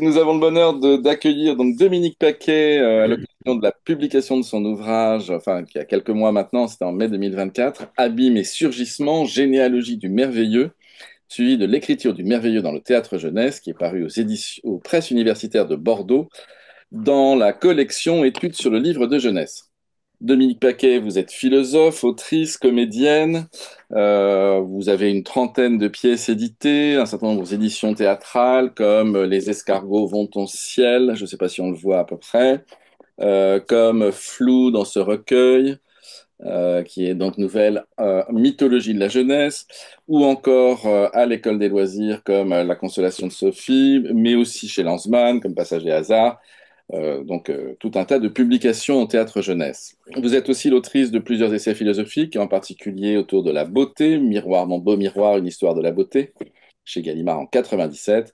Nous avons le bonheur d'accueillir donc Dominique Paquet à l'occasion de la publication de son ouvrage, enfin qui a quelques mois maintenant, c'était en mai 2024, Abîme et surgissement, généalogie du merveilleux, suivi de l'écriture du merveilleux dans le théâtre jeunesse, qui est paru aux presses universitaires de Bordeaux dans la collection Études sur le livre de jeunesse. Dominique Paquet, vous êtes philosophe, autrice, comédienne. Vous avez une trentaine de pièces éditées, un certain nombre d'éditions théâtrales comme Les escargots vont au ciel, je ne sais pas si on le voit à peu près, comme Flou dans ce recueil, qui est donc nouvelle Mythologie de la jeunesse, ou encore à l'École des loisirs comme La consolation de Sophie, mais aussi chez Lanzmann comme Passage et hasard. Tout un tas de publications en théâtre jeunesse. Vous êtes aussi l'autrice de plusieurs essais philosophiques, en particulier autour de la beauté, Miroir, mon beau miroir, une histoire de la beauté, chez Gallimard en 97,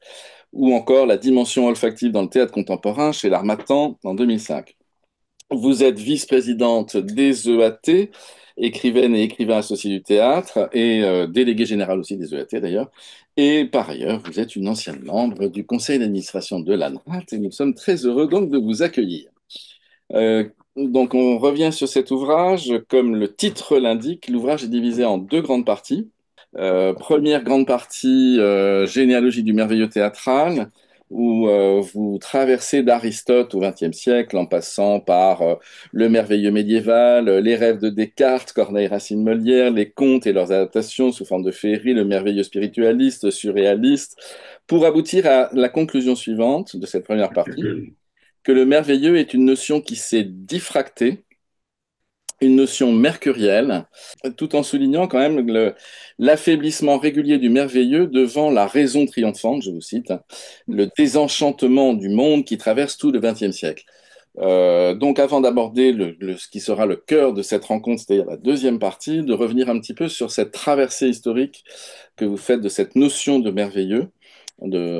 ou encore La dimension olfactive dans le théâtre contemporain, chez l'Harmattan en 2005. Vous êtes vice-présidente des EAT, écrivaine et écrivain associé du théâtre, et déléguée générale aussi des EAT d'ailleurs. Et par ailleurs, vous êtes une ancienne membre du conseil d'administration de l'ANRAT, et nous sommes très heureux donc de vous accueillir. Donc on revient sur cet ouvrage. Comme le titre l'indique, l'ouvrage est divisé en deux grandes parties. Première grande partie, généalogie du merveilleux théâtral, où vous traversez d'Aristote au XXe siècle, en passant par le merveilleux médiéval, les rêves de Descartes, Corneille, Racine, Molière, les contes et leurs adaptations sous forme de féerie, le merveilleux spiritualiste, surréaliste, pour aboutir à la conclusion suivante de cette première partie, que le merveilleux est une notion qui s'est diffractée, une notion mercurielle, tout en soulignant quand même l'affaiblissement régulier du merveilleux devant la raison triomphante, je vous cite, hein, le désenchantement du monde qui traverse tout le XXe siècle. Donc avant d'aborder ce qui sera le cœur de cette rencontre, c'est-à-dire la deuxième partie, de revenir un petit peu sur cette traversée historique que vous faites de cette notion de merveilleux,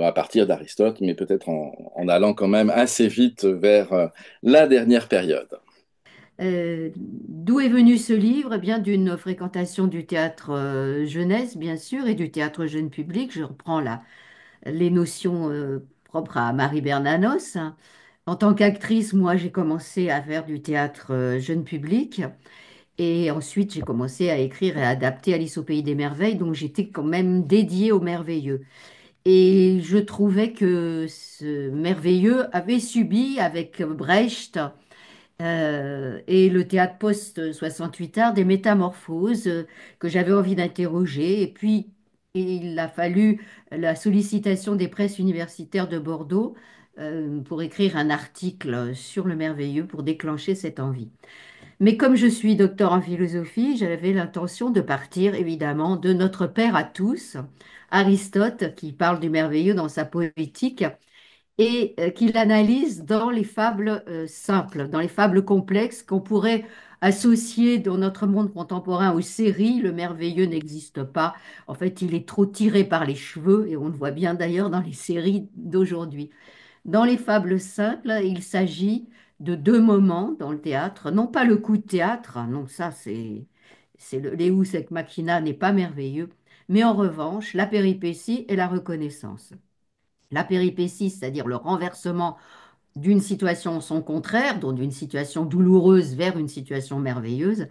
à partir d'Aristote, mais peut-être en allant quand même assez vite vers la dernière période. D'où est venu ce livre? Eh bien, d'une fréquentation du théâtre jeunesse, bien sûr, et du théâtre jeune public. Je reprends les notions propres à Marie Bernanos. En tant qu'actrice, moi, j'ai commencé à faire du théâtre jeune public. Et ensuite, j'ai commencé à écrire et à adapter Alice au pays des merveilles. Donc, j'étais quand même dédiée au merveilleux. Et je trouvais que ce merveilleux avait subi avec Brecht et le théâtre post-68 art, des métamorphoses que j'avais envie d'interroger. Et puis, il a fallu la sollicitation des presses universitaires de Bordeaux pour écrire un article sur le merveilleux pour déclencher cette envie. Mais comme je suis docteur en philosophie, j'avais l'intention de partir évidemment de notre père à tous, Aristote, qui parle du merveilleux dans sa poétique et qu'il analyse dans les fables simples, dans les fables complexes qu'on pourrait associer dans notre monde contemporain aux séries. Le merveilleux n'existe pas. En fait, il est trop tiré par les cheveux et on le voit bien d'ailleurs dans les séries d'aujourd'hui. Dans les fables simples, il s'agit de deux moments dans le théâtre, non pas le coup de théâtre, non ça c'est le Deus ex machina n'est pas merveilleux, mais en revanche la péripétie et la reconnaissance. La péripétie, c'est-à-dire le renversement d'une situation son contraire, donc d'une situation douloureuse vers une situation merveilleuse,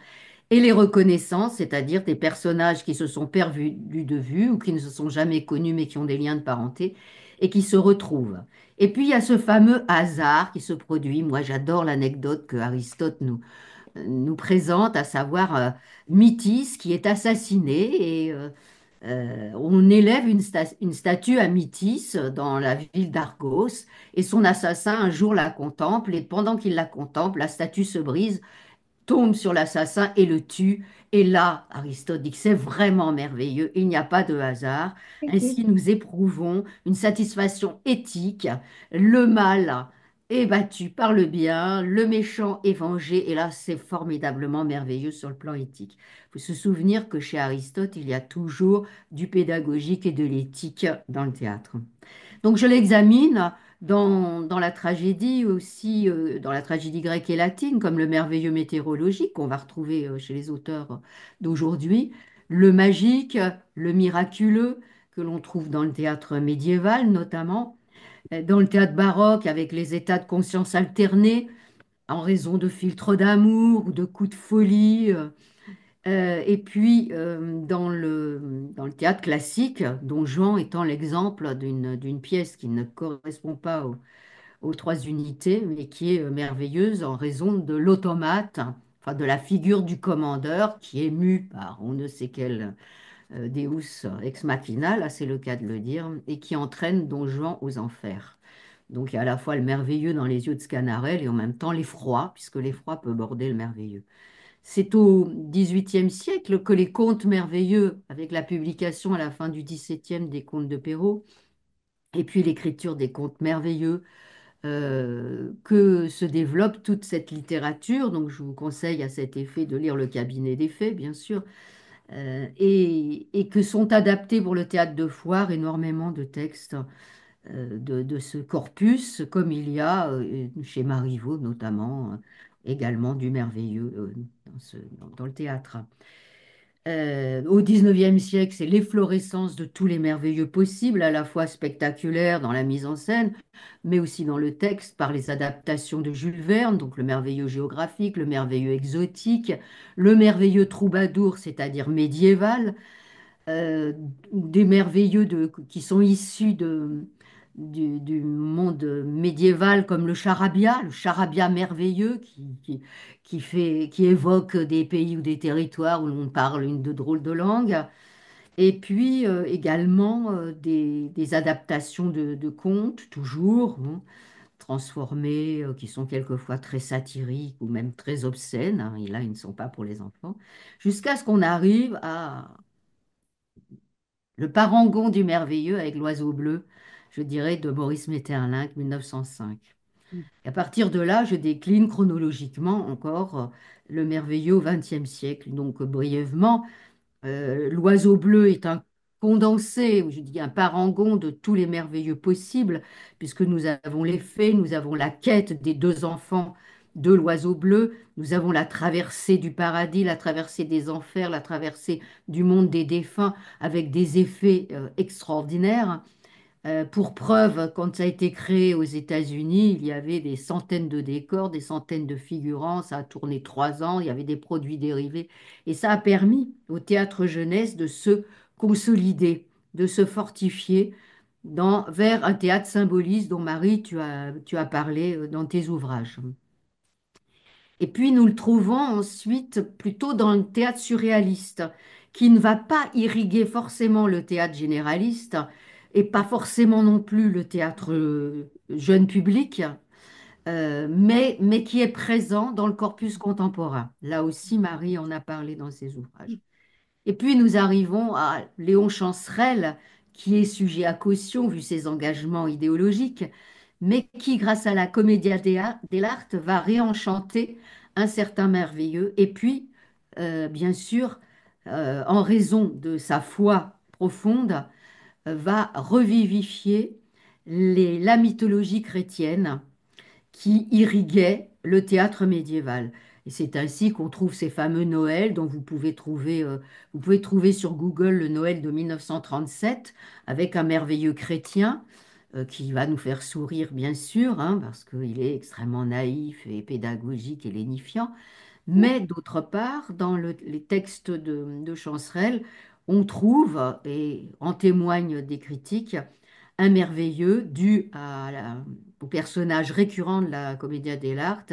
et les reconnaissances, c'est-à-dire des personnages qui se sont perdus de vue ou qui ne se sont jamais connus mais qui ont des liens de parenté et qui se retrouvent. Et puis il y a ce fameux hasard qui se produit. Moi, j'adore l'anecdote que Aristote nous présente, à savoir Mythis qui est assassiné et on élève une statue à Mythis dans la ville d'Argos et son assassin un jour la contemple et pendant qu'il la contemple, la statue se brise, tombe sur l'assassin et le tue. Et là, Aristote dit que c'est vraiment merveilleux, il n'y a pas de hasard. Ainsi, nous éprouvons une satisfaction éthique. Le mal est battu par le bien, le méchant est vengé, et là, c'est formidablement merveilleux sur le plan éthique. Il faut se souvenir que chez Aristote, il y a toujours du pédagogique et de l'éthique dans le théâtre. Donc je l'examine dans la tragédie aussi, dans la tragédie grecque et latine, comme le merveilleux météorologique qu'on va retrouver chez les auteurs d'aujourd'hui, le magique, le miraculeux, que l'on trouve dans le théâtre médiéval notamment. Dans le théâtre baroque, avec les états de conscience alternés, en raison de filtres d'amour ou de coups de folie. Et puis, dans le théâtre classique, Don Juan étant l'exemple d'une pièce qui ne correspond pas aux trois unités, mais qui est merveilleuse en raison de l'automate, enfin de la figure du commandeur qui est mu par on ne sait quel Deus ex machina, là c'est le cas de le dire, et qui entraîne Don Juan aux enfers. Donc il y a à la fois le merveilleux dans les yeux de Sganarelle et en même temps l'effroi, puisque l'effroi peut border le merveilleux. C'est au XVIIIe siècle que les contes merveilleux, avec la publication à la fin du XVIIe des contes de Perrault, et puis l'écriture des contes merveilleux, que se développe toute cette littérature. Donc je vous conseille à cet effet de lire Le Cabinet des Fées, bien sûr, et que sont adaptés pour le théâtre de foire énormément de textes de ce corpus, comme il y a chez Marivaux notamment, également du merveilleux dans le théâtre. Au XIXe siècle, c'est l'efflorescence de tous les merveilleux possibles, à la fois spectaculaires dans la mise en scène, mais aussi dans le texte, par les adaptations de Jules Verne, donc le merveilleux géographique, le merveilleux exotique, le merveilleux troubadour, c'est-à-dire médiéval, euh, des merveilleux qui sont issus du monde médiéval comme le charabia merveilleux qui évoque des pays ou des territoires où l'on parle une de drôles de langues, et puis également des adaptations de contes, toujours, hein, transformés, qui sont quelquefois très satiriques ou même très obscènes, hein, et là, ils ne sont pas pour les enfants, jusqu'à ce qu'on arrive à le parangon du merveilleux avec l'oiseau bleu, je dirais, de Maurice Maeterlinck, 1905. Et à partir de là, je décline chronologiquement encore le merveilleux au XXe siècle. Donc, brièvement, l'oiseau bleu est un condensé, ou je dis un parangon de tous les merveilleux possibles, puisque nous avons les fées, nous avons la quête des deux enfants de l'oiseau bleu, nous avons la traversée du paradis, la traversée des enfers, la traversée du monde des défunts, avec des effets extraordinaires. Pour preuve, quand ça a été créé aux États-Unis, il y avait des centaines de décors, des centaines de figurants, ça a tourné 3 ans, il y avait des produits dérivés, et ça a permis au théâtre jeunesse de se consolider, de se fortifier vers un théâtre symboliste dont Marie, tu as parlé dans tes ouvrages. Et puis nous le trouvons ensuite plutôt dans le théâtre surréaliste, qui ne va pas irriguer forcément le théâtre généraliste et pas forcément non plus le théâtre jeune public, mais qui est présent dans le corpus contemporain. Là aussi, Marie en a parlé dans ses ouvrages. Et puis nous arrivons à Léon Chancerelle, qui est sujet à caution vu ses engagements idéologiques, mais qui, grâce à la Commedia dell'arte, va réenchanter un certain merveilleux. Et puis, bien sûr, en raison de sa foi profonde, va revivifier la mythologie chrétienne qui irriguait le théâtre médiéval. Et c'est ainsi qu'on trouve ces fameux Noëls dont vous pouvez trouver sur Google le Noël de 1937 avec un merveilleux chrétien qui va nous faire sourire bien sûr, hein, parce qu'il est extrêmement naïf et pédagogique et lénifiant. Mais d'autre part, dans les textes de Chancerelle, on trouve, et en témoignent des critiques, un merveilleux dû au personnage récurrent de la Commedia dell'arte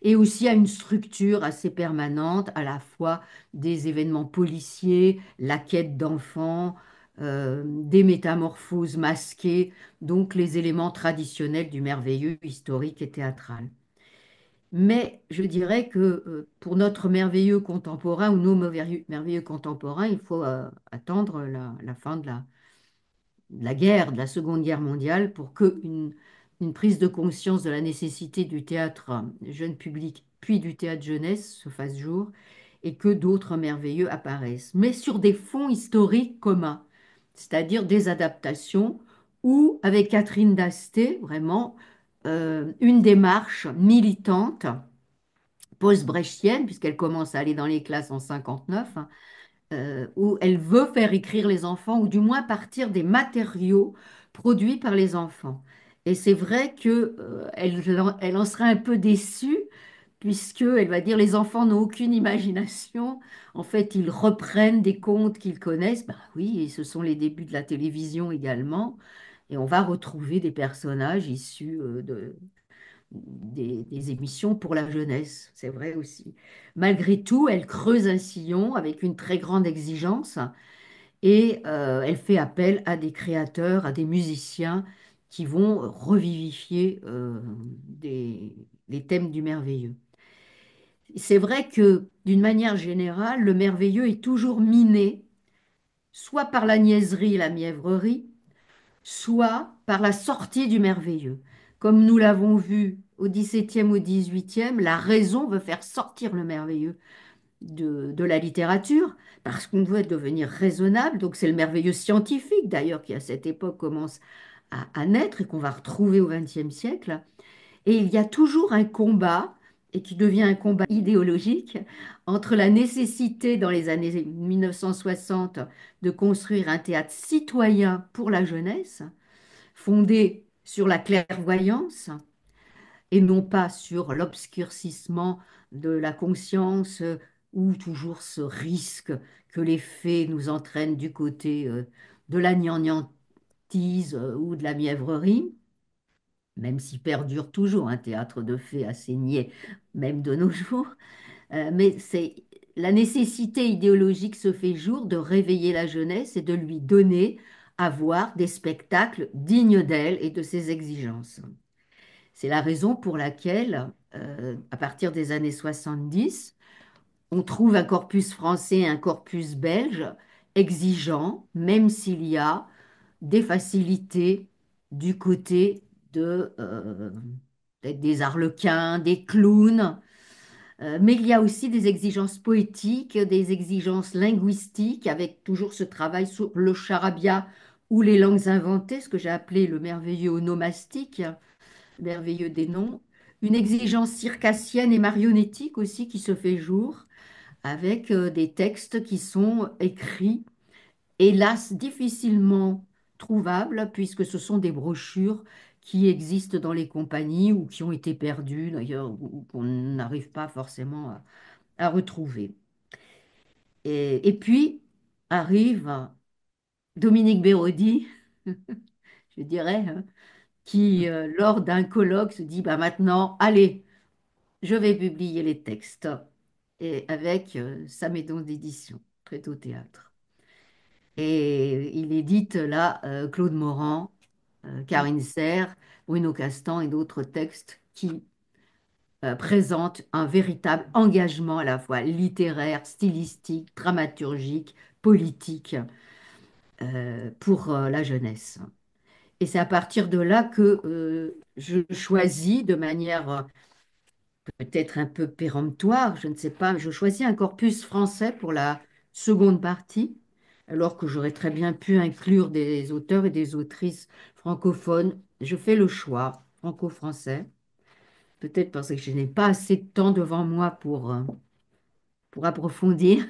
et aussi à une structure assez permanente, à la fois des événements policiers, la quête d'enfants, des métamorphoses masquées, donc les éléments traditionnels du merveilleux historique et théâtral. Mais je dirais que pour notre merveilleux contemporain ou nos merveilleux contemporains, il faut attendre la fin de la guerre, de la Seconde Guerre mondiale, pour une prise de conscience de la nécessité du théâtre jeune public, puis du théâtre jeunesse se fasse jour, et que d'autres merveilleux apparaissent, mais sur des fonds historiques communs, c'est-à-dire des adaptations, ou avec Catherine d'Asté, vraiment, une démarche militante post-brechtienne, puisqu'elle commence à aller dans les classes en 59, hein, où elle veut faire écrire les enfants, ou du moins partir des matériaux produits par les enfants. Et c'est vrai que, elle en sera un peu déçue, puisqu'elle va dire les enfants n'ont aucune imagination. En fait, ils reprennent des contes qu'ils connaissent. Ben oui, et ce sont les débuts de la télévision également. Et on va retrouver des personnages issus des émissions pour la jeunesse, c'est vrai aussi. Malgré tout, elle creuse un sillon avec une très grande exigence et elle fait appel à des créateurs, à des musiciens qui vont revivifier les thèmes du merveilleux. C'est vrai que d'une manière générale, le merveilleux est toujours miné, soit par la niaiserie et la mièvrerie, soit par la sortie du merveilleux. Comme nous l'avons vu au XVIIe, au XVIIIe, la raison veut faire sortir le merveilleux de la littérature, parce qu'on veut devenir raisonnable. Donc c'est le merveilleux scientifique, d'ailleurs, qui à cette époque commence à naître et qu'on va retrouver au XXe siècle. Et il y a toujours un combat, et qui devient un combat idéologique, entre la nécessité dans les années 1960 de construire un théâtre citoyen pour la jeunesse, fondé sur la clairvoyance et non pas sur l'obscurcissement de la conscience ou toujours ce risque que les faits nous entraînent du côté de la gnangnantise ou de la mièvrerie, même si perdure toujours un théâtre de faits assez niais, même de nos jours. Mais c'est la nécessité idéologique se fait jour de réveiller la jeunesse et de lui donner à voir des spectacles dignes d'elle et de ses exigences. C'est la raison pour laquelle, à partir des années 70, on trouve un corpus français et un corpus belge exigeants, même s'il y a des facilités du côté peut-être des arlequins, des clowns, mais il y a aussi des exigences poétiques, des exigences linguistiques, avec toujours ce travail sur le charabia ou les langues inventées, ce que j'ai appelé le merveilleux onomastique, merveilleux des noms, une exigence circassienne et marionnettique aussi qui se fait jour, avec des textes qui sont écrits, hélas difficilement trouvables, puisque ce sont des brochures qui existent dans les compagnies ou qui ont été perdues d'ailleurs, ou qu'on n'arrive pas forcément à retrouver. Et puis arrive Dominique Béraudy, je dirais, hein, qui, lors d'un colloque, se dit, bah maintenant, allez, je vais publier les textes, et avec sa maison d'édition, Tréteau Théâtre. Et il édite là Claude Morand, Karine Serre, Bruno Castan et d'autres textes qui présentent un véritable engagement à la fois littéraire, stylistique, dramaturgique, politique pour la jeunesse. Et c'est à partir de là que je choisis de manière peut-être un peu péremptoire, je ne sais pas, je choisis un corpus français pour la seconde partie, alors que j'aurais très bien pu inclure des auteurs et des autrices francophones. Je fais le choix franco-français, peut-être parce que je n'ai pas assez de temps devant moi pour approfondir.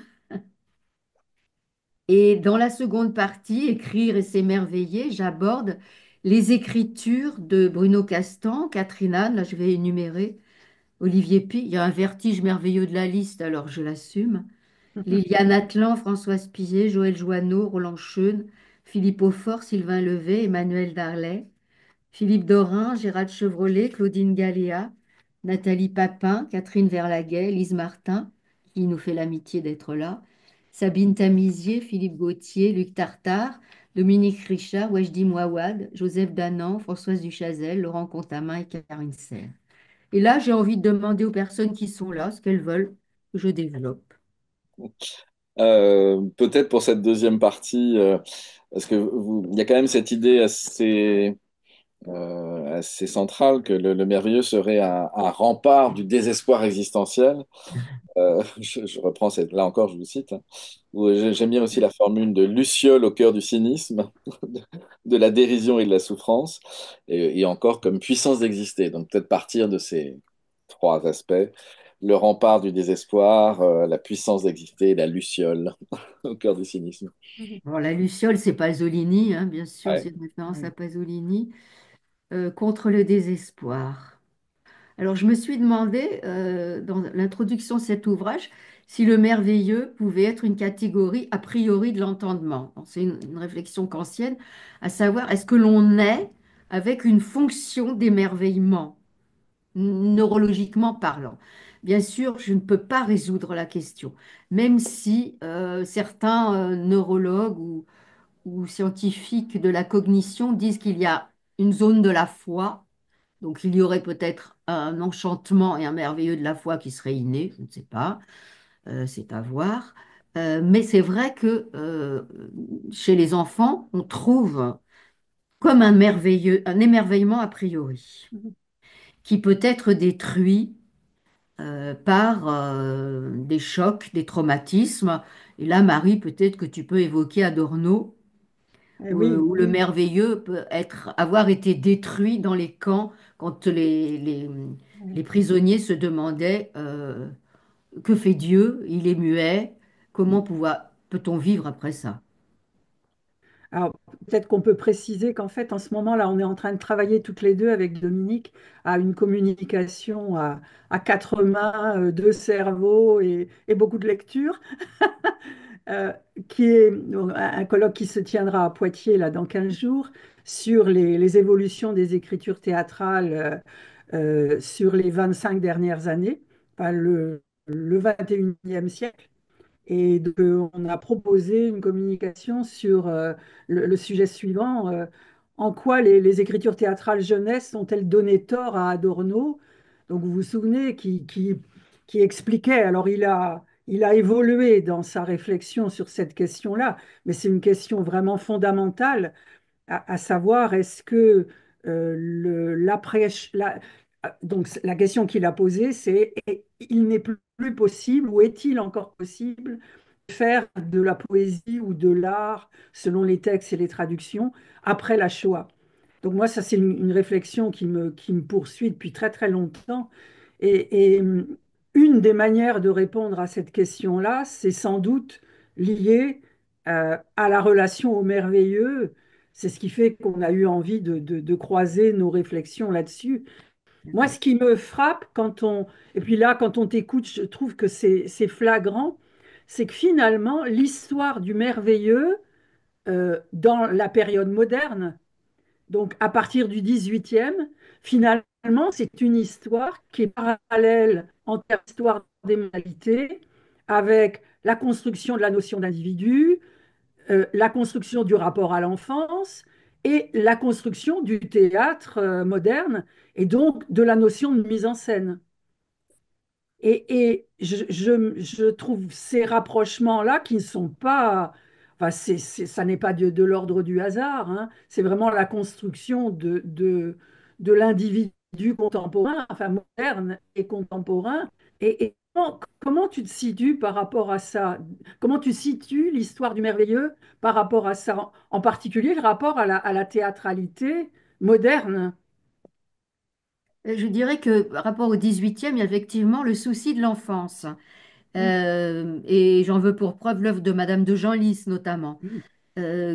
Et dans la seconde partie, Écrire et s'émerveiller, j'aborde les écritures de Bruno Castan, Catherine Anne, là je vais énumérer, Olivier Pi, il y a un vertige merveilleux de la liste, alors je l'assume. Liliane Atlan, Françoise Pillet, Joël Joanneau, Roland Scheun, Philippe Aufort, Sylvain Levet, Emmanuel Darlet, Philippe Dorin, Gérald Chevrolet, Claudine Galéa, Nathalie Papin, Catherine Verlaguet, Lise Martin, qui nous fait l'amitié d'être là, Sabine Tamizier, Philippe Gauthier, Luc Tartare, Dominique Richard, Wajdi Mouawad, Joseph Danan, Françoise Duchâtel, Laurent Contamin et Karine Serre. Et là, j'ai envie de demander aux personnes qui sont là ce qu'elles veulent que je développe. Peut-être pour cette deuxième partie, parce que il y a quand même cette idée assez centrale que le merveilleux serait un rempart du désespoir existentiel. Je reprends là encore, je vous cite, hein, où j'aime bien aussi la formule de Luciole au cœur du cynisme, de la dérision et de la souffrance, et encore comme puissance d'exister. Donc peut-être partir de ces trois aspects, le rempart du désespoir, la puissance d'exister et la Luciole au cœur du cynisme. Bon, la Luciole, c'est Pasolini, hein, bien sûr, Ouais. c'est une référence à Pasolini. contre le désespoir. Alors, je me suis demandé, dans l'introduction de cet ouvrage, si le merveilleux pouvait être une catégorie a priori de l'entendement. Bon, c'est une réflexion kantienne, à savoir, est-ce que l'on naît avec une fonction d'émerveillement, neurologiquement parlant? Bien sûr, je ne peux pas résoudre la question, même si certains neurologues ou scientifiques de la cognition disent qu'il y a une zone de la foi, donc il y aurait peut-être un enchantement et un merveilleux de la foi qui serait inné, je ne sais pas, c'est à voir. Mais c'est vrai que chez les enfants, on trouve comme un merveilleux, un émerveillement a priori, qui peut être détruit par des chocs, des traumatismes. Et là, Marie, peut-être que tu peux évoquer Adorno, Oui, où le merveilleux peut être, avoir été détruit dans les camps quand les prisonniers se demandaient que fait Dieu? Il est muet. Comment peut-on vivre après ça? alors peut-être qu'on peut préciser qu'en fait, en ce moment-là, on est en train de travailler toutes les deux avec Dominique à une communication à quatre mains, deux cerveaux et beaucoup de lecture, euh, qui est donc, un colloque qui se tiendra à Poitiers là, dans 15 jours sur les évolutions des écritures théâtrales sur les 25 dernières années, enfin, le 21e siècle. Et donc, on a proposé une communication sur le sujet suivant. En quoi les écritures théâtrales jeunesse ont-elles donné tort à Adorno? Donc, vous vous souvenez, qui expliquait, alors il a évolué dans sa réflexion sur cette question-là, mais c'est une question vraiment fondamentale à savoir est-ce que l'après, donc la question qu'il a posée, c'est il n'est plus possible ou est-il encore possible de faire de la poésie ou de l'art, selon les textes et les traductions, après la Shoah? Donc moi, ça c'est une réflexion qui me poursuit depuis très très longtemps. Et une des manières de répondre à cette question-là, c'est sans doute lié à la relation au merveilleux. C'est ce qui fait qu'on a eu envie de croiser nos réflexions là-dessus. Moi, ce qui me frappe et puis là, quand on t'écoute, je trouve que c'est flagrant, c'est que finalement, l'histoire du merveilleux dans la période moderne, donc à partir du 18e, finalement, c'est une histoire qui est parallèle en termes d'histoire des moralités avec la construction de la notion d'individu, la construction du rapport à l'enfance et la construction du théâtre moderne et donc de la notion de mise en scène. Et je trouve ces rapprochements-là qui ne sont pas, enfin, ça n'est pas de l'ordre du hasard, hein. C'est vraiment la construction de l'individu contemporain, enfin moderne et contemporain. Et comment tu te situes par rapport à ça? Comment tu situes l'histoire du merveilleux par rapport à ça? En particulier le rapport à la théâtralité moderne. Je dirais que par rapport au 18e, il y a effectivement le souci de l'enfance. Et j'en veux pour preuve l'œuvre de Madame de Genlis notamment,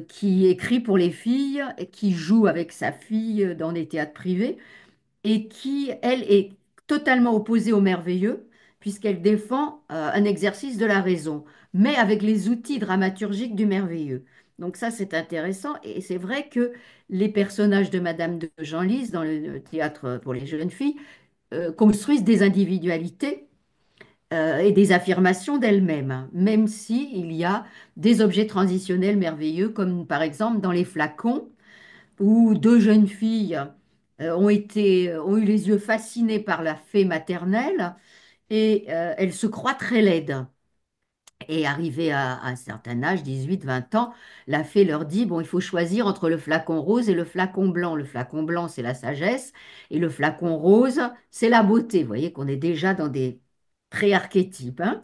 qui écrit pour les filles, et qui joue avec sa fille dans des théâtres privés, et qui, elle, est totalement opposée au merveilleux, puisqu'elle défend un exercice de la raison, mais avec les outils dramaturgiques du merveilleux. Donc ça, c'est intéressant, et c'est vrai que les personnages de Madame de Genlis dans le théâtre pour les jeunes filles construisent des individualités et des affirmations d'elles-mêmes, même si il y a des objets transitionnels merveilleux, comme par exemple dans Les Flacons, où deux jeunes filles ont eu les yeux fascinés par la fée maternelle et elles se croient très laides. Et arrivées à un certain âge, 18, 20 ans, la fée leur dit, bon, il faut choisir entre le flacon rose et le flacon blanc. Le flacon blanc, c'est la sagesse, et le flacon rose, c'est la beauté. Vous voyez qu'on est déjà dans des pré-archétypes, hein.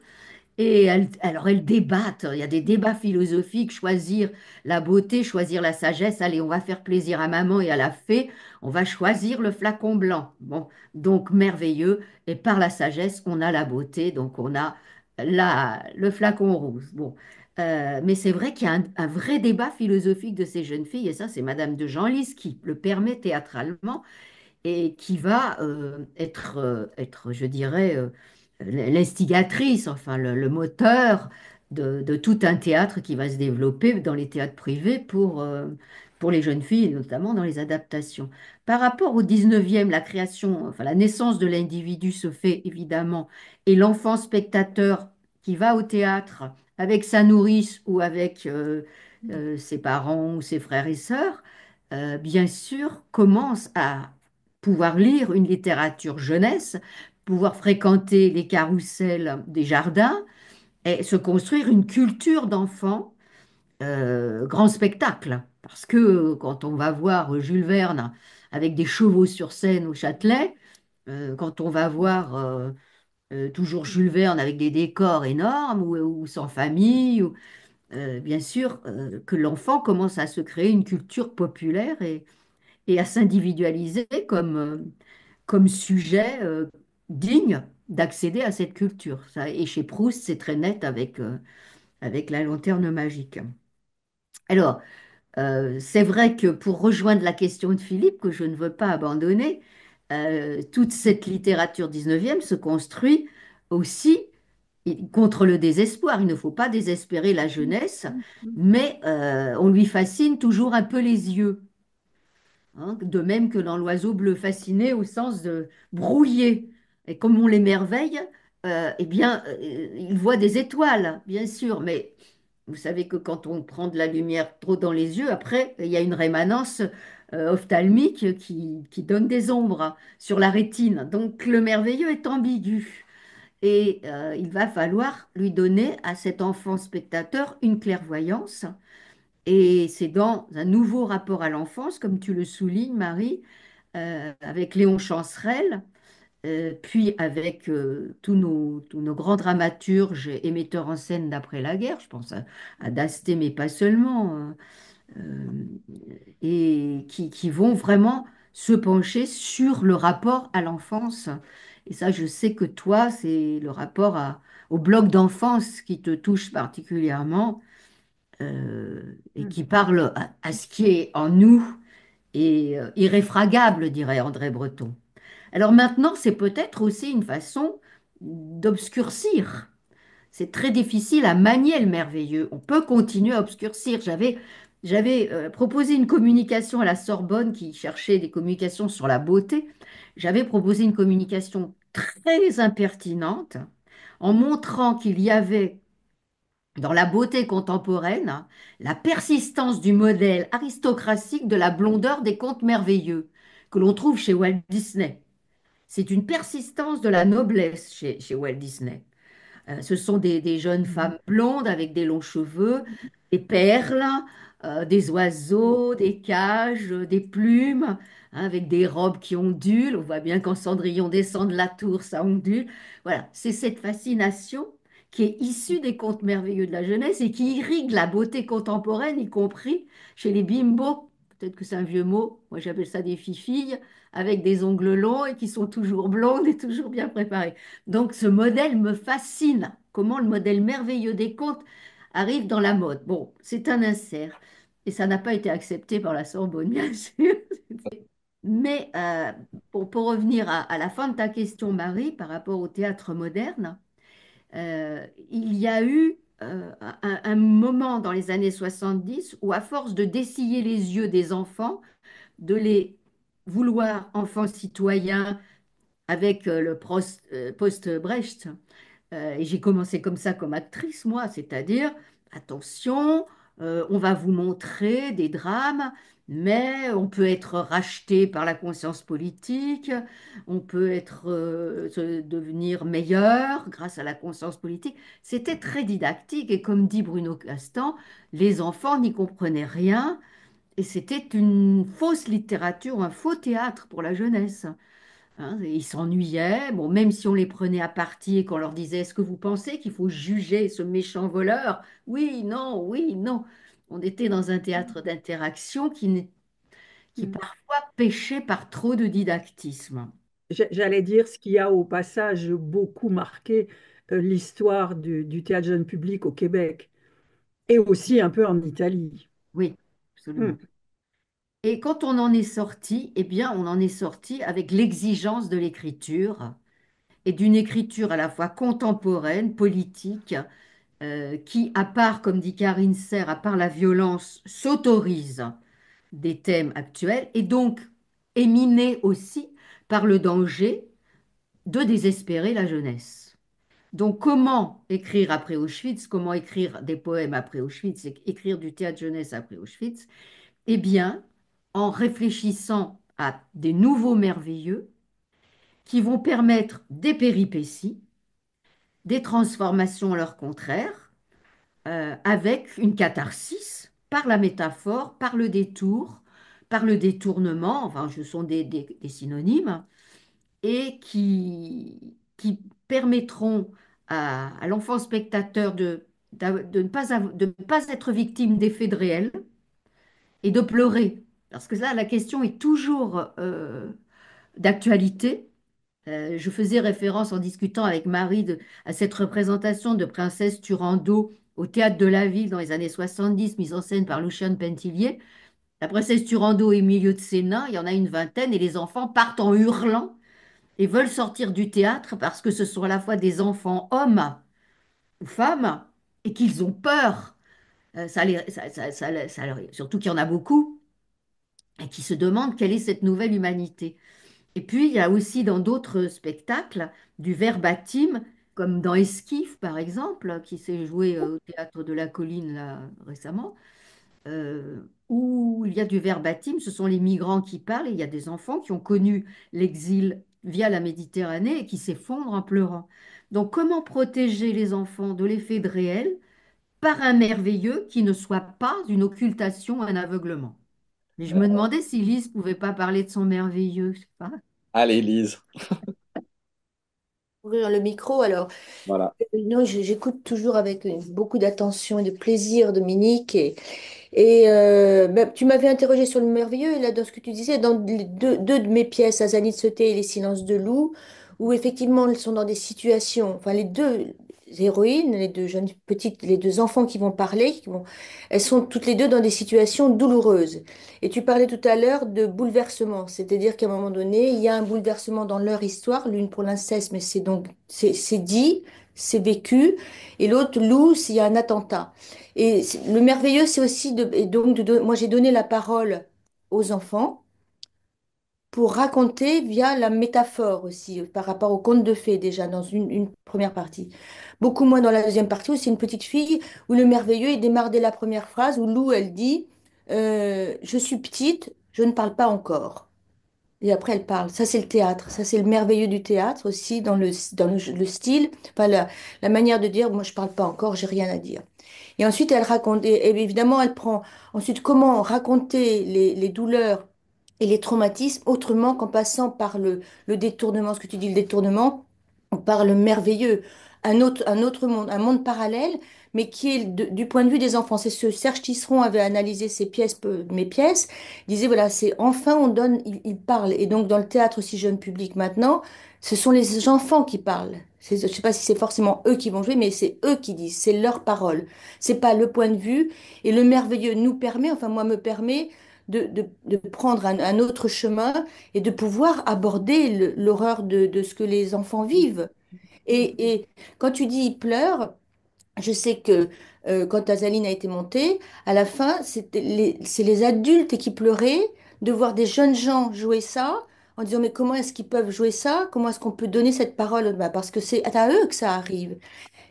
Et alors elles débattent, il y a des débats philosophiques, choisir la beauté, choisir la sagesse, allez, on va faire plaisir à maman et à la fée, on va choisir le flacon blanc. Bon, donc merveilleux, et par la sagesse, on a la beauté, donc on a le flacon rose. Bon, Mais c'est vrai qu'il y a un vrai débat philosophique de ces jeunes filles, et ça, c'est Madame de Genlis qui le permet théâtralement et qui va être, je dirais, l'instigatrice, enfin le moteur de tout un théâtre qui va se développer dans les théâtres privés pour les jeunes filles, et notamment dans les adaptations. Par rapport au 19e, la création, enfin la naissance de l'individu se fait évidemment, et l'enfant spectateur qui va au théâtre avec sa nourrice ou avec ses parents ou ses frères et sœurs, bien sûr, commence à pouvoir lire une littérature jeunesse, pouvoir fréquenter les carrousels des jardins et se construire une culture d'enfant grand spectacle. Parce que quand on va voir Jules Verne avec des chevaux sur scène au Châtelet, quand on va voir toujours Jules Verne avec des décors énormes ou sans famille, bien sûr que l'enfant commence à se créer une culture populaire et à s'individualiser comme sujet digne d'accéder à cette culture. Ça, et chez Proust, c'est très net avec la lanterne magique. Alors, c'est vrai que pour rejoindre la question de Philippe, que je ne veux pas abandonner, toute cette littérature 19e se construit aussi contre le désespoir. Il ne faut pas désespérer la jeunesse, mais on lui fascine toujours un peu les yeux. Hein, de même que dans l'oiseau bleu fasciné au sens de brouillé. Et comme on l'émerveille, eh bien, il voit des étoiles, bien sûr, mais vous savez que quand on prend de la lumière trop dans les yeux, après, il y a une rémanence ophtalmique qui donne des ombres sur la rétine. Donc le merveilleux est ambigu. Et il va falloir lui donner à cet enfant spectateur une clairvoyance et c'est dans un nouveau rapport à l'enfance, comme tu le soulignes, Marie, avec Léon Chancerelle, puis avec tous nos grands dramaturges et metteurs en scène d'après la guerre, je pense à Dasté, mais pas seulement, et qui vont vraiment se pencher sur le rapport à l'enfance. Et ça, je sais que toi, c'est le rapport au bloc d'enfance qui te touche particulièrement et qui parle à ce qui est en nous et irréfragable, dirait André Breton. Alors maintenant, c'est peut-être aussi une façon d'obscurcir. C'est très difficile à manier le merveilleux. On peut continuer à obscurcir. J'avais proposé une communication à la Sorbonne qui cherchait des communications sur la beauté. J'avais proposé une communication très impertinente en montrant qu'il y avait dans la beauté contemporaine, la persistance du modèle aristocratique de la blondeur des contes merveilleux que l'on trouve chez Walt Disney. C'est une persistance de la noblesse chez Walt Disney. Ce sont des jeunes femmes blondes avec des longs cheveux, des perles, des oiseaux, des cages, des plumes, hein, avec des robes qui ondulent. On voit bien quand Cendrillon descend de la tour, ça ondule. Voilà, c'est cette fascination qui est issue des contes merveilleux de la jeunesse et qui irrigue la beauté contemporaine, y compris chez les bimbos. Peut-être que c'est un vieux mot, moi j'appelle ça des fifilles, avec des ongles longs et qui sont toujours blondes et toujours bien préparées. Donc ce modèle me fascine. Comment le modèle merveilleux des contes arrive dans la mode. Bon, c'est un insert et ça n'a pas été accepté par la Sorbonne, bien sûr. Mais pour revenir à la fin de ta question, Marie, par rapport au théâtre moderne, il y a eu un moment dans les années 70 où, à force de dessiller les yeux des enfants, de les vouloir enfants citoyens avec le post-Brecht, et j'ai commencé comme ça comme actrice, moi, c'est-à-dire, attention, on va vous montrer des drames, mais on peut être racheté par la conscience politique, on peut devenir meilleur grâce à la conscience politique. C'était très didactique et comme dit Bruno Castan, les enfants n'y comprenaient rien et c'était une fausse littérature, un faux théâtre pour la jeunesse. Hein, ils s'ennuyaient, bon, même si on les prenait à partie et qu'on leur disait, est-ce que vous pensez qu'il faut juger ce méchant voleur? Oui, non, oui, non. On était dans un théâtre d'interaction qui parfois péchait par trop de didactisme. J'allais dire ce qui a au passage beaucoup marqué l'histoire du théâtre jeune public au Québec. Et aussi un peu en Italie. Oui, Hmm. absolument. Et quand on en est sorti, eh bien, on en est sorti avec l'exigence de l'écriture et d'une écriture à la fois contemporaine, politique, qui, à part, comme dit Karine Serre, à part la violence, s'autorise des thèmes actuels et donc est minée aussi par le danger de désespérer la jeunesse. Donc, comment écrire après Auschwitz, comment écrire des poèmes après Auschwitz, écrire du théâtre jeunesse après Auschwitz? Eh bien, en réfléchissant à des nouveaux merveilleux qui vont permettre des péripéties, des transformations à leur contraire, avec une catharsis par la métaphore, par le détour, par le détournement, enfin, ce sont des synonymes, et qui permettront à l'enfant spectateur de ne pas être victime d'effets de réel et de pleurer. Parce que là, la question est toujours d'actualité. Je faisais référence en discutant avec Marie à cette représentation de Princesse Turandot au théâtre de la Ville dans les années 70, mise en scène par Luciane Pentillier. La princesse Turandot est au milieu de ses nains, il y en a une vingtaine, et les enfants partent en hurlant et veulent sortir du théâtre parce que ce sont à la fois des enfants hommes ou femmes et qu'ils ont peur. Surtout qu'il y en a beaucoup et qui se demandent quelle est cette nouvelle humanité. Et puis, il y a aussi dans d'autres spectacles du verbatim, comme dans Esquif, par exemple, qui s'est joué au Théâtre de la Colline là, récemment, où il y a du verbatim, ce sont les migrants qui parlent, et il y a des enfants qui ont connu l'exil via la Méditerranée et qui s'effondrent en pleurant. Donc, comment protéger les enfants de l'effet de réel par un merveilleux qui ne soit pas une occultation, un aveuglement? Mais je me demandais si Lise pouvait pas parler de son merveilleux, je sais pas. Allez, Lise. Ouvrir le micro. Alors, Voilà. non, j'écoute toujours avec beaucoup d'attention et de plaisir, Dominique. Et ben, tu m'avais interrogé sur le merveilleux, et là, dans ce que tu disais, dans les deux de mes pièces, Azanith Sauté et Les Silences de loup, où effectivement, elles sont dans des situations, enfin, les deux héroïnes, les deux jeunes petites, les deux enfants qui vont parler, elles sont toutes les deux dans des situations douloureuses. Et tu parlais tout à l'heure de bouleversement, c'est-à-dire qu'à un moment donné, il y a un bouleversement dans leur histoire, l'une pour l'inceste, mais c'est donc, c'est dit, c'est vécu, et l'autre, Lou, s'il y a un attentat. Et le merveilleux, c'est aussi et donc moi j'ai donné la parole aux enfants pour raconter via la métaphore aussi, par rapport au conte de fées déjà dans une première partie. Beaucoup moins dans la deuxième partie où c'est une petite fille où le merveilleux il démarre dès la première phrase où Lou elle dit je suis petite, je ne parle pas encore. Et après elle parle. Ça c'est le théâtre, ça c'est le merveilleux du théâtre aussi dans le style, enfin la manière de dire moi je parle pas encore, j'ai rien à dire. Et ensuite, elle raconte, et évidemment, elle prend ensuite comment raconter les douleurs et les traumatismes autrement qu'en passant par le détournement, ce que tu dis, le détournement, par le merveilleux, un autre monde, un monde parallèle, mais qui est du point de vue des enfants. C'est ce Serge Tisseron avait analysé ces pièces, mes pièces, il disait voilà, c'est enfin on donne, il parle. Et donc dans le théâtre aussi jeune public maintenant, ce sont les enfants qui parlent. Je ne sais pas si c'est forcément eux qui vont jouer, mais c'est eux qui disent, c'est leur parole. C'est pas le point de vue. Et le merveilleux nous permet, enfin moi me permet de prendre un autre chemin et de pouvoir aborder l'horreur de ce que les enfants vivent. Et quand tu dis ils pleurent, je sais que quand Azaline a été montée, à la fin, c'est les adultes qui pleuraient de voir des jeunes gens jouer ça, en disant mais comment est-ce qu'ils peuvent jouer ça? Comment est-ce qu'on peut donner cette parole? Bah, parce que c'est à eux que ça arrive.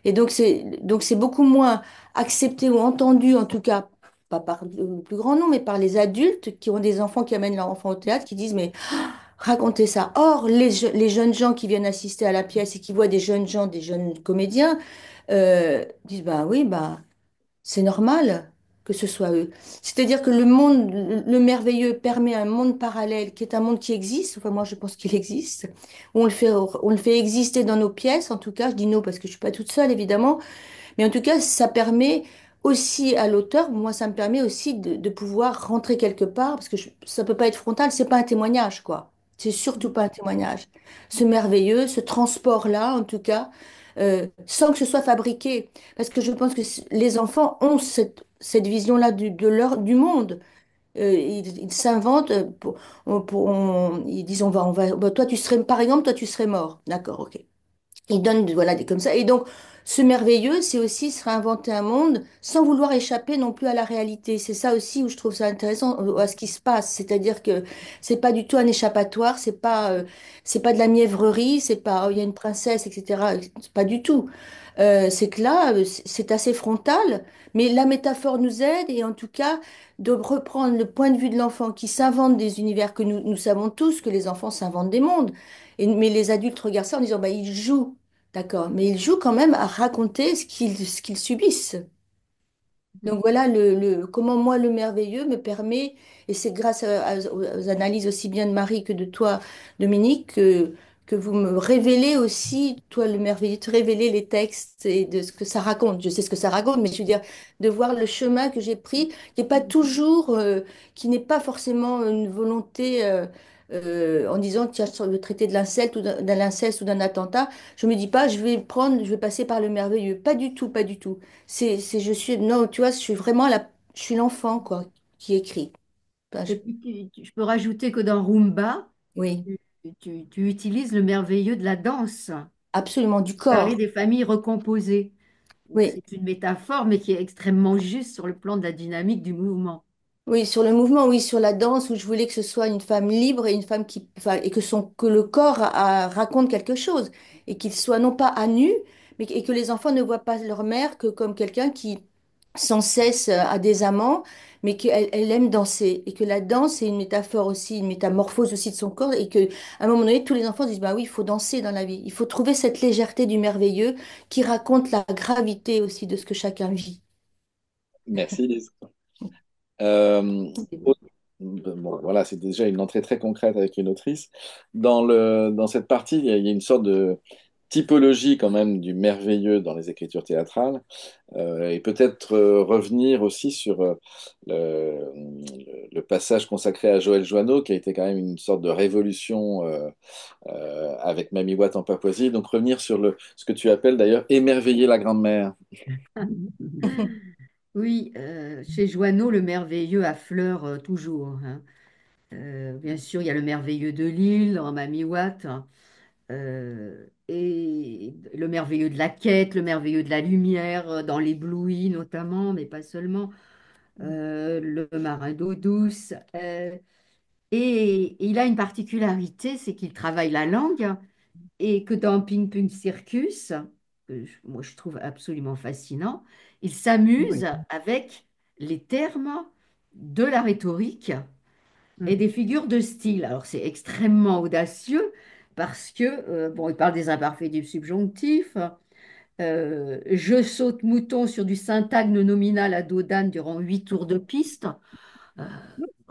Et donc c'est beaucoup moins accepté ou entendu, en tout cas, pas par le plus grand nombre, mais par les adultes qui ont des enfants qui amènent leurs enfants au théâtre, qui disent mais racontez ça. Or, les jeunes gens qui viennent assister à la pièce et qui voient des jeunes gens, des jeunes comédiens, disent bah oui, bah c'est normal que ce soit eux. C'est-à-dire que le monde, le merveilleux permet un monde parallèle qui est un monde qui existe. Enfin, moi, je pense qu'il existe. On le fait exister dans nos pièces. En tout cas, je dis nous parce que je suis pas toute seule, évidemment. Mais en tout cas, ça permet aussi à l'auteur, moi, ça me permet aussi de pouvoir rentrer quelque part parce que ça peut pas être frontal. C'est pas un témoignage, quoi. C'est surtout pas un témoignage. Ce merveilleux, ce transport-là, en tout cas. sans que ce soit fabriqué. Parce que je pense que les enfants ont cette vision-là du monde. Ils s'inventent, ils disent, bah, toi tu serais, par exemple, toi tu serais mort. D'accord, ok. Il donne voilà, des comme ça. Et donc, ce merveilleux, c'est aussi se réinventer un monde sans vouloir échapper non plus à la réalité. C'est ça aussi où je trouve ça intéressant, à ce qui se passe. C'est-à-dire que c'est pas du tout un échappatoire, c'est pas de la mièvrerie, c'est pas, oh, il y a une princesse, etc. C'est pas du tout. C'est que là, c'est assez frontal, mais la métaphore nous aide et en tout cas, de reprendre le point de vue de l'enfant qui s'invente des univers que nous savons tous que les enfants s'inventent des mondes. Mais les adultes regardent ça en disant, bah, ils jouent. D'accord, mais ils jouent quand même à raconter ce qu'ils subissent. Donc voilà comment moi le merveilleux me permet, et c'est grâce aux analyses aussi bien de Marie que de toi, Dominique, que vous me révélez aussi, toi le merveilleux, te révéler les textes et de ce que ça raconte. Je sais ce que ça raconte, mais je veux dire, de voir le chemin que j'ai pris, qui n'est pas toujours, qui n'est pas forcément une volonté en disant, tiens, sur le traité de l'inceste d'un inceste ou d'un attentat, je me dis pas, je vais passer par le merveilleux. Pas du tout, pas du tout. Je suis, non, tu vois, je suis l'enfant, quoi, qui écrit. Enfin, Et puis, je peux rajouter que dans Rumba, oui, tu utilises le merveilleux de la danse. absolument, du Parler corps. des familles recomposées. Donc, Oui, c'est une métaphore, mais qui est extrêmement juste sur le plan de la dynamique du mouvement. oui, sur le mouvement, oui, sur la danse, où je voulais que ce soit une femme libre et une femme enfin, et que le corps raconte quelque chose et qu'il soit non pas à nu, et que les enfants ne voient pas leur mère que comme quelqu'un qui sans cesse a des amants, mais elle aime danser et que la danse est une métaphore aussi, une métamorphose aussi de son corps et que à un moment donné, tous les enfants disent, bah oui, il faut danser dans la vie, il faut trouver cette légèreté du merveilleux qui raconte la gravité aussi de ce que chacun vit. Merci, Lise. Autre- bon, voilà, c'est déjà une entrée très concrète avec une autrice. Dans cette partie, il y a une sorte de typologie quand même du merveilleux dans les écritures théâtrales. Et peut-être revenir aussi sur le passage consacré à Joël Joanneau, qui a été quand même une sorte de révolution avec Mamie Watt en Papouasie. Donc revenir sur ce que tu appelles d'ailleurs émerveiller la grand-mère. Oui, chez Joanneau, le merveilleux affleure toujours, hein. Bien sûr, il y a le merveilleux de l'île en Mamie Watt, hein, et le merveilleux de la quête, le merveilleux de la lumière, dans l'ébloui notamment, mais pas seulement, le marin d'eau douce. Et il a une particularité, c'est qu'il travaille la langue et que dans Ping Pong Circus, moi je trouve absolument fascinant, il s'amuse Oui. avec les termes de la rhétorique et Mm. des figures de style. Alors c'est extrêmement audacieux parce que, bon, il parle des imparfaits du subjonctif. Je saute mouton sur du syntagme nominal à dos d'âne durant 8 tours de piste. Euh,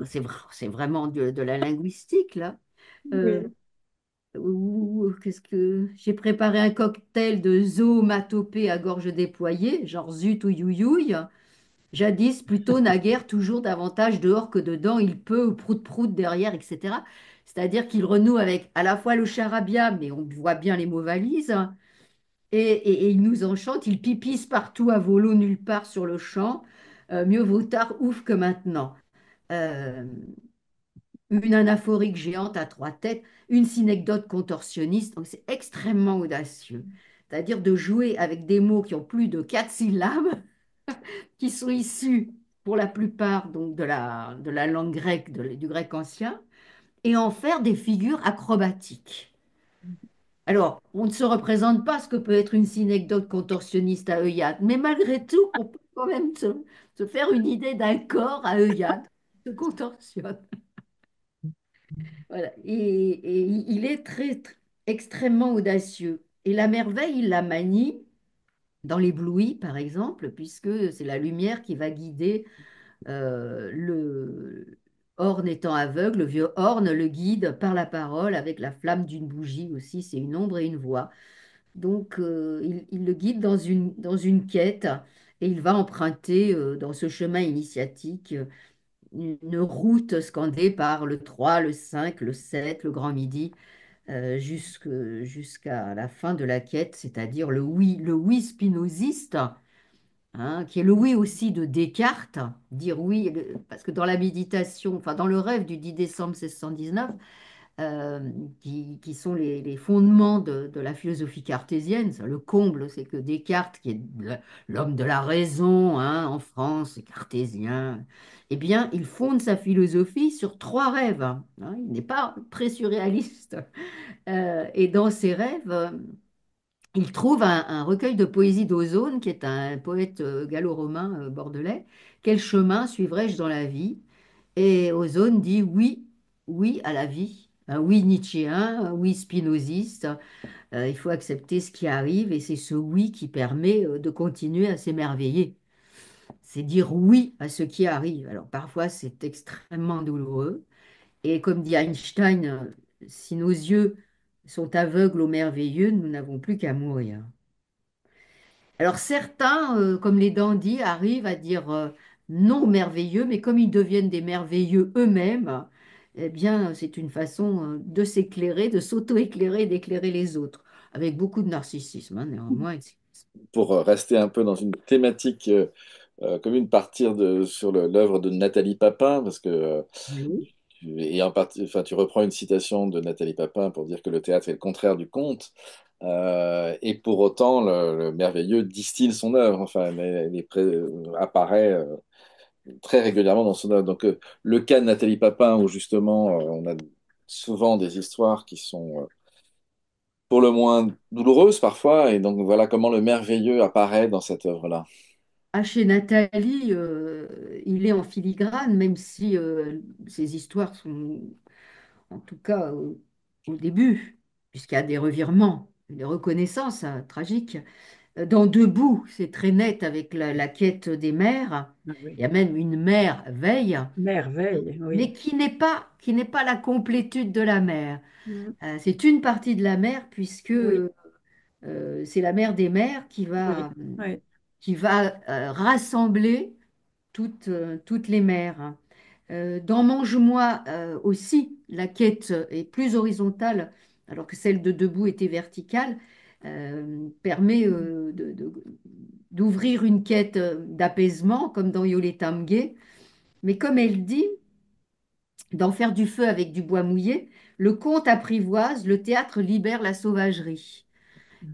c'est vraiment de la linguistique, là. Euh, Oui. qu'est-ce que j'ai préparé un cocktail de zoomatopée à gorge déployée, genre zut ou youyouille. Jadis, plutôt, naguère, toujours davantage dehors que dedans, il peut, ou prout-prout derrière, etc. C'est-à-dire qu'il renoue avec à la fois le charabia, mais on voit bien les mots valises, hein, et il nous enchante, il pipisse partout à volo, nulle part sur le champ. Mieux vaut tard, ouf que maintenant. Euh, une anaphorique géante à 3 têtes, une synecdoche contorsionniste. Donc c'est extrêmement audacieux. C'est-à-dire de jouer avec des mots qui ont plus de 4 syllabes, qui sont issus pour la plupart donc de la langue grecque, du grec ancien, et en faire des figures acrobatiques. Alors, on ne se représente pas ce que peut être une synecdoche contorsionniste à œillade, mais malgré tout, on peut quand même se faire une idée d'un corps à œillade qui se contorsionne. Voilà. Et il est extrêmement audacieux. Et la merveille, il la manie dans l'ébloui, par exemple, puisque c'est la lumière qui va guider le Orne étant aveugle, le vieux Orne le guide par la parole avec la flamme d'une bougie aussi, c'est une ombre et une voix. Donc il le guide dans une quête et il va emprunter dans ce chemin initiatique une route scandée par le 3, le 5, le 7, le Grand Midi, jusqu'à la fin de la quête, c'est-à-dire le oui spinoziste, hein, qui est le oui aussi de Descartes, dire oui, parce que dans la méditation, enfin dans le rêve du 10 décembre 1619, euh, qui sont les fondements de la philosophie cartésienne. Ça, le comble, c'est que Descartes, qui est l'homme de la raison, hein, en France, c'est cartésien, eh bien, il fonde sa philosophie sur trois rêves, hein. Il n'est pas très surréaliste. Et dans ces rêves, il trouve un recueil de poésie d'Ozone, qui est un poète gallo-romain bordelais. Quel chemin suivrai-je dans la vie? Et Ozone dit oui, oui à la vie, un oui nietzschéen, un oui spinoziste. Il faut accepter ce qui arrive et c'est ce oui qui permet de continuer à s'émerveiller. C'est dire oui à ce qui arrive. Alors parfois c'est extrêmement douloureux. Et comme dit Einstein, si nos yeux sont aveugles au merveilleux, nous n'avons plus qu'à mourir. Alors certains, comme les dandys, arrivent à dire non aux merveilleux, mais comme ils deviennent des merveilleux eux-mêmes, eh bien c'est une façon de s'éclairer, de s'auto-éclairer, d'éclairer les autres, avec beaucoup de narcissisme, hein, néanmoins. Pour rester un peu dans une thématique commune, partir sur l'œuvre de Nathalie Papin, parce que Oui. et en partie, enfin, tu reprends une citation de Nathalie Papin pour dire que le théâtre est le contraire du conte, et pour autant le merveilleux distille son œuvre, enfin, apparaît très régulièrement dans son œuvre. Donc le cas de Nathalie Papin, où justement on a souvent des histoires qui sont pour le moins douloureuses parfois, et donc voilà comment le merveilleux apparaît dans cette œuvre-là. Ah, chez Nathalie, il est en filigrane, même si ses histoires sont, en tout cas au début, puisqu'il y a des revirements, des reconnaissances tragiques. Dans Debout, c'est très net avec la quête des mères. Ah Il oui. y a même une mère veille, Merveille, mais oui. qui n'est pas la complétude de la mère. Mm. C'est une partie de la mère, puisque Oui, c'est la mère des mères oui, oui. qui va rassembler toutes les mères. Dans Mange-moi aussi, la quête est plus horizontale, alors que celle de Debout était verticale, permet d'ouvrir une quête d'apaisement, comme dans Yoletam Gay. Mais comme elle dit, d'en faire du feu avec du bois mouillé, le conte apprivoise, le théâtre libère la sauvagerie.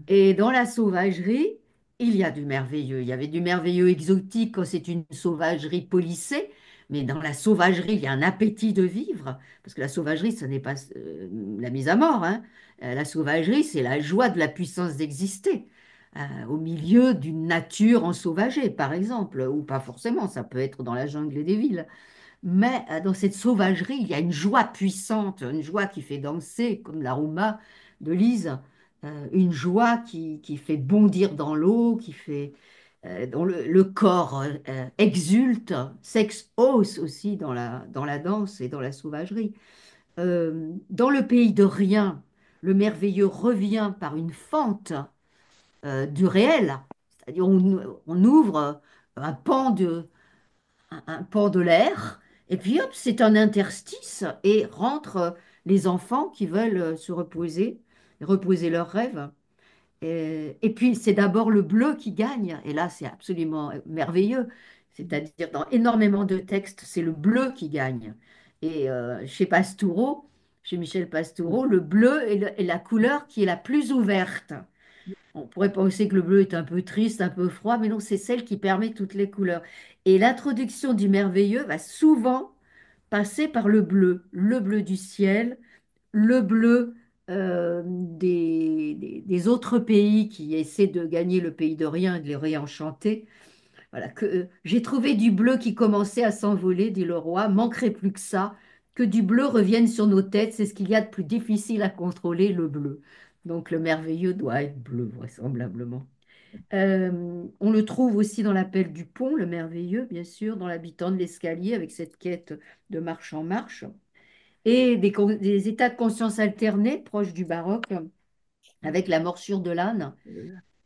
Et dans la sauvagerie, il y a du merveilleux. Il y avait du merveilleux exotique quand c'est une sauvagerie policée, mais dans la sauvagerie, il y a un appétit de vivre, parce que la sauvagerie, ce n'est pas la mise à mort, hein. La sauvagerie, c'est la joie de la puissance d'exister, au milieu d'une nature ensauvagée, par exemple, ou pas forcément, ça peut être dans la jungle et des villes. Mais dans cette sauvagerie, il y a une joie puissante, une joie qui fait danser, comme la rumba de Lise, une joie qui fait bondir dans l'eau, dont le corps exulte, s'exhausse aussi dans la danse et dans la sauvagerie. Dans le pays de rien, le merveilleux revient par une fente du réel, c'est-à-dire on ouvre un pan de l'air, et puis hop, c'est un interstice, et rentrent les enfants qui veulent se reposer leurs rêves. Et puis, c'est d'abord le bleu qui gagne, et là, c'est absolument merveilleux. C'est-à-dire, dans énormément de textes, c'est le bleu qui gagne. Et chez Michel Pastoureau, le bleu est la couleur qui est la plus ouverte. On pourrait penser que le bleu est un peu triste, un peu froid, mais non, c'est celle qui permet toutes les couleurs. Et l'introduction du merveilleux va souvent passer par le bleu du ciel, le bleu des autres pays qui essaient de gagner le pays de rien et de les réenchanter. Voilà, j'ai trouvé du bleu qui commençait à s'envoler, dit le roi, manquerait plus que ça, que du bleu revienne sur nos têtes, c'est ce qu'il y a de plus difficile à contrôler, le bleu. Donc le merveilleux doit être bleu, vraisemblablement. On le trouve aussi dans l'appel du pont, le merveilleux, bien sûr, dans l'habitant de l'escalier, avec cette quête de marche en marche, et des états de conscience alternés, proches du baroque, avec la morsure de l'âne,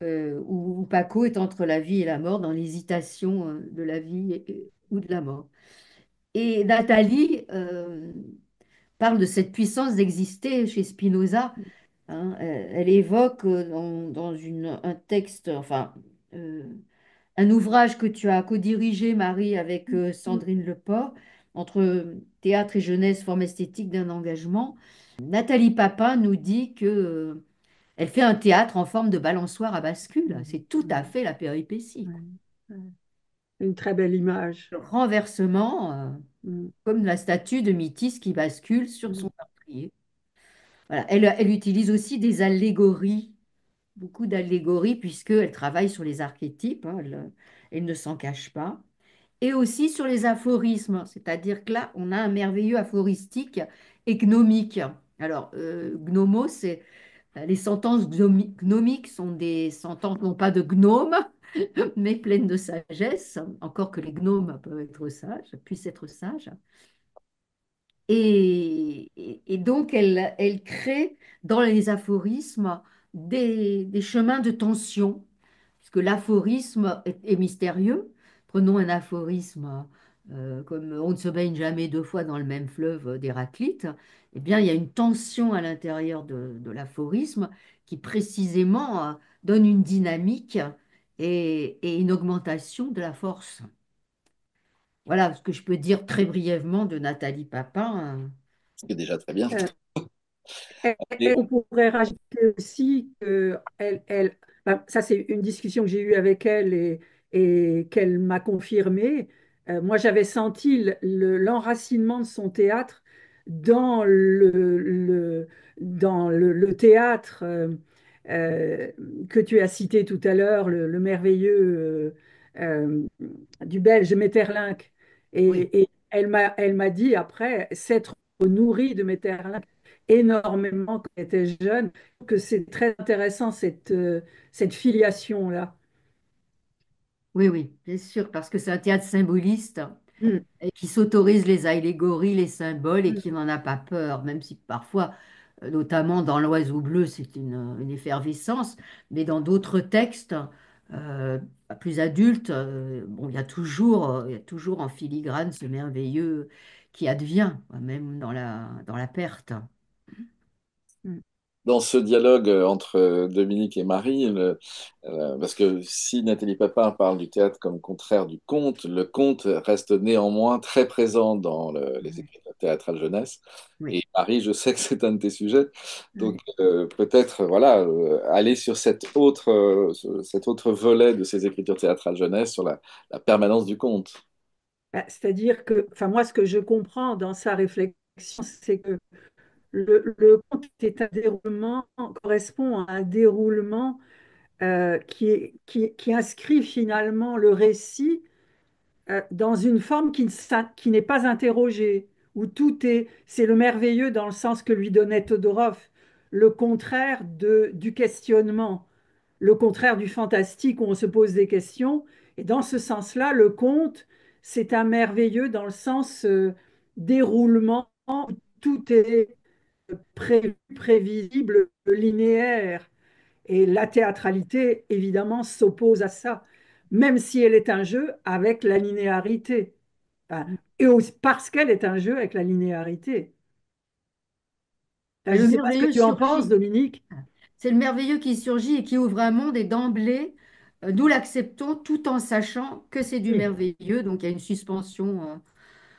où Paco est entre la vie et la mort, dans l'hésitation de la vie ou de la mort. Et Nathalie parle de cette puissance d'exister chez Spinoza. Hein. Elle évoque un texte, enfin, euh, un ouvrage que tu as co-dirigé, Marie, avec Sandrine Leport, entre théâtre et jeunesse, forme esthétique d'un engagement. Nathalie Papin nous dit que, elle fait un théâtre en forme de balançoire à bascule. C'est tout à fait la péripétie, Ouais, quoi. ouais. Une très belle image. Le renversement, Mm, comme la statue de Métis qui bascule sur mm, son meurtrier. Voilà. Elle utilise aussi des allégories, beaucoup d'allégories, puisqu'elle travaille sur les archétypes, hein, elle ne s'en cache pas. Et aussi sur les aphorismes, c'est-à-dire que là, on a un merveilleux aphoristique et gnomique. Alors, gnomos, c'est les sentences gnomiques sont des sentences non pas de gnomes, mais pleines de sagesse, encore que les gnomes peuvent être sages, puissent être sages. Et donc, elle crée dans les aphorismes des chemins de tension, puisque l'aphorisme est mystérieux. Prenons un aphorisme comme on ne se baigne jamais deux fois dans le même fleuve d'Héraclite. Eh bien, il y a une tension à l'intérieur de l'aphorisme qui précisément donne une dynamique et une augmentation de la force. Voilà ce que je peux dire très brièvement de Nathalie Papin. Ce qui est déjà très bien. euh, Et On pourrait rajouter aussi que ben, ça c'est une discussion que j'ai eue avec elle et qu'elle m'a confirmé. Moi j'avais senti l'enracinement de son théâtre dans le théâtre euh, que tu as cité tout à l'heure, le merveilleux du Belge Maeterlinck. Oui. Et elle m'a dit après s'être nourrie de Maeterlinck énormément quand j'étais jeune, que c'est très intéressant cette filiation-là. Oui, oui, bien sûr, parce que c'est un théâtre symboliste Mm, et qui s'autorise les allégories, les symboles et mm, qui n'en a pas peur, même si parfois, notamment dans l'Oiseau bleu, c'est une effervescence, mais dans d'autres textes euh, plus adultes, bon, il y a toujours en filigrane ce merveilleux qui advient, même dans la perte. mm, dans ce dialogue entre Dominique et Marie, parce que si Nathalie Papin parle du théâtre comme contraire du conte, le conte reste néanmoins très présent dans les écritures théâtrales jeunesse. Oui. Et Marie, je sais que c'est un de tes sujets, donc Oui. peut-être voilà, aller sur cet autre volet de ces écritures théâtrales jeunesse, sur la permanence du conte. C'est-à-dire que, enfin moi, ce que je comprends dans sa réflexion, c'est que le conte est un déroulement, correspond à un déroulement qui inscrit finalement le récit dans une forme qui n'est pas interrogée, où c'est le merveilleux dans le sens que lui donnait Todorov, le contraire du questionnement, le contraire du fantastique où on se pose des questions. Et dans ce sens-là, le conte, c'est un merveilleux dans le sens déroulement, où tout est prévisible, linéaire. Et la théâtralité, évidemment, s'oppose à ça, même si elle est un jeu avec la linéarité. Enfin, et aussi parce qu'elle est un jeu avec la linéarité. Enfin, Et je ne le sais pas ce que merveilleux tu en penses, surgit. Dominique. C'est le merveilleux qui surgit et qui ouvre un monde et d'emblée, nous l'acceptons tout en sachant que c'est du Oui. merveilleux. Donc il y a une suspension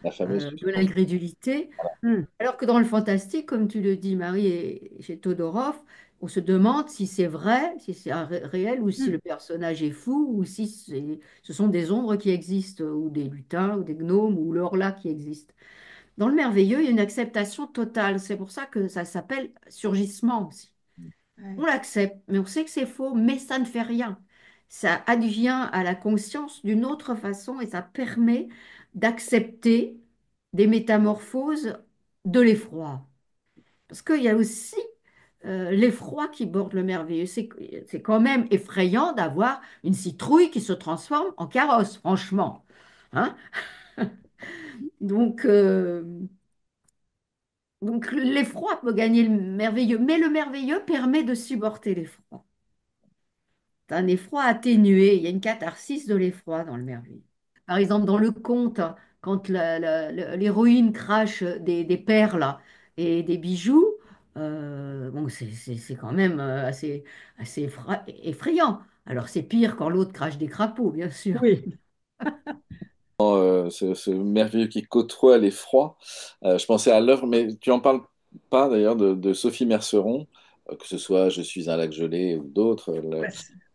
La fameuse de suspension. l'incrédulité. Hmm. Alors que dans le fantastique, comme tu le dis, Marie, et chez Todorov, on se demande si c'est vrai, si c'est réel, ou si Hmm. le personnage est fou, ou si ce sont des ombres qui existent, ou des lutins, ou des gnomes, ou l'orla qui existe. Dans le merveilleux, il y a une acceptation totale. C'est pour ça que ça s'appelle surgissement aussi. On Ouais. l'accepte, mais on sait que c'est faux, mais ça ne fait rien. Ça advient à la conscience d'une autre façon et ça permet d'accepter des métamorphoses de l'effroi. Parce qu'il y a aussi l'effroi qui borde le merveilleux. C'est quand même effrayant d'avoir une citrouille qui se transforme en carrosse, franchement. Hein. Donc, euh, donc l'effroi peut gagner le merveilleux, mais le merveilleux permet de supporter l'effroi. C'est un effroi atténué. Il y a une catharsis de l'effroi dans le merveilleux. Par exemple, dans le conte, quand l'héroïne crache des perles et des bijoux. Bon, c'est quand même assez effrayant. Alors c'est pire quand l'autre crache des crapauds, bien sûr. Oui. Ce merveilleux qui côtoie l'effroi. Je pensais à l'œuvre, mais tu en parles pas d'ailleurs de Sophie Merceron, que ce soit Je suis un lac gelé ou d'autres.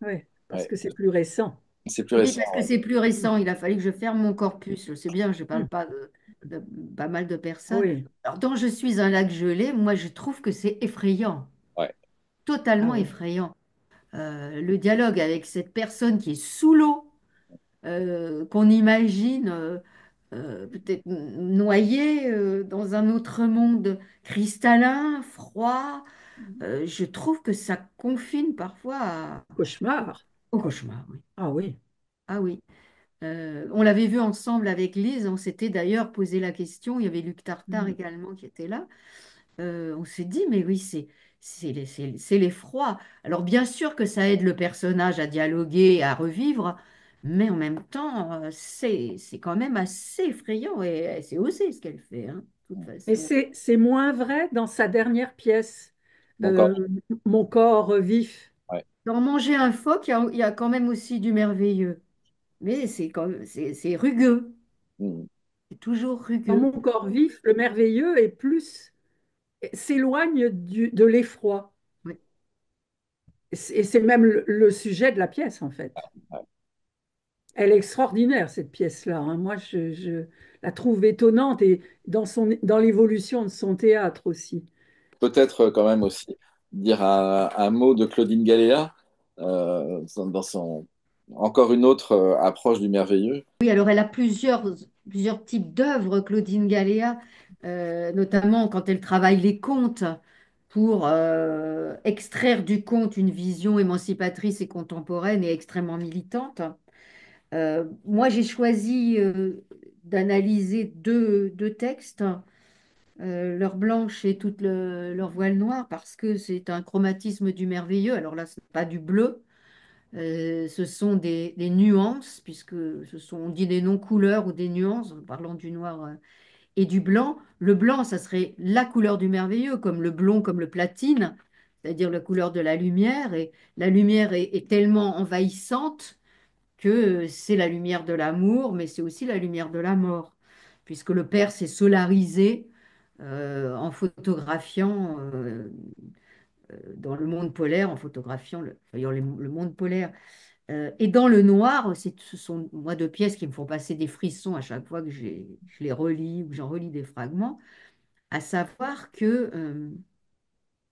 Ouais, parce Ouais, que c'est plus récent. c'est plus Oui, récent. parce que c'est plus récent. Il a fallu que je ferme mon corpus. Je sais bien, je ne parle pas de pas mal de personnes. Oui. Alors, dans Je suis un lac gelé, moi, je trouve que c'est effrayant, Ouais. totalement Ah oui. effrayant. Le dialogue avec cette personne qui est sous l'eau, qu'on imagine peut-être noyée dans un autre monde cristallin, froid. Je trouve que ça confine parfois Cauchemar. au cauchemar. Oui. Ah oui. Ah oui. On l'avait vu ensemble avec Lise, on s'était d'ailleurs posé la question, il y avait Luc Tartare Mm. également qui était là. On s'est dit, mais oui, c'est l'effroi. Alors bien sûr que ça aide le personnage à dialoguer, à revivre, mais en même temps, c'est quand même assez effrayant et c'est osé ce qu'elle fait, hein, de toute Et façon. c'est moins vrai dans sa dernière pièce, Mon corps. euh, Mon corps vif. Ouais. Dans Manger un phoque, il y a quand même aussi du merveilleux, mais c'est rugueux, Mm. c'est toujours Dans rugueux. Mon corps vif, le merveilleux est plus s'éloigne de l'effroi. Oui. Et c'est même le sujet de la pièce, en fait. Ouais. Elle est extraordinaire, cette pièce-là, hein. Moi, je la trouve étonnante et dans l'évolution de son théâtre aussi. Peut-être quand même aussi dire un mot de Claudine Galéa dans son encore une autre approche du merveilleux. Oui, alors elle a plusieurs types d'œuvres, Claudine Galéa, notamment quand elle travaille les contes pour extraire du conte une vision émancipatrice et contemporaine et extrêmement militante. Moi, j'ai choisi d'analyser deux textes, L'heure blanche et leur voile noir, parce que c'est un chromatisme du merveilleux. Alors là, ce n'est pas du bleu. Ce sont des nuances, puisque on dit des non-couleurs ou des nuances, en parlant du noir et du blanc. Le blanc, ça serait la couleur du merveilleux, comme le blond, comme le platine, c'est-à-dire la couleur de la lumière. Et la lumière est tellement envahissante que c'est la lumière de l'amour, mais c'est aussi la lumière de la mort, puisque le père s'est solarisé en photographiant dans le monde polaire, en photographiant le monde polaire. Et dans le noir, ce sont moi deux pièces qui me font passer des frissons à chaque fois que je les relis ou que j'en relis des fragments, à savoir que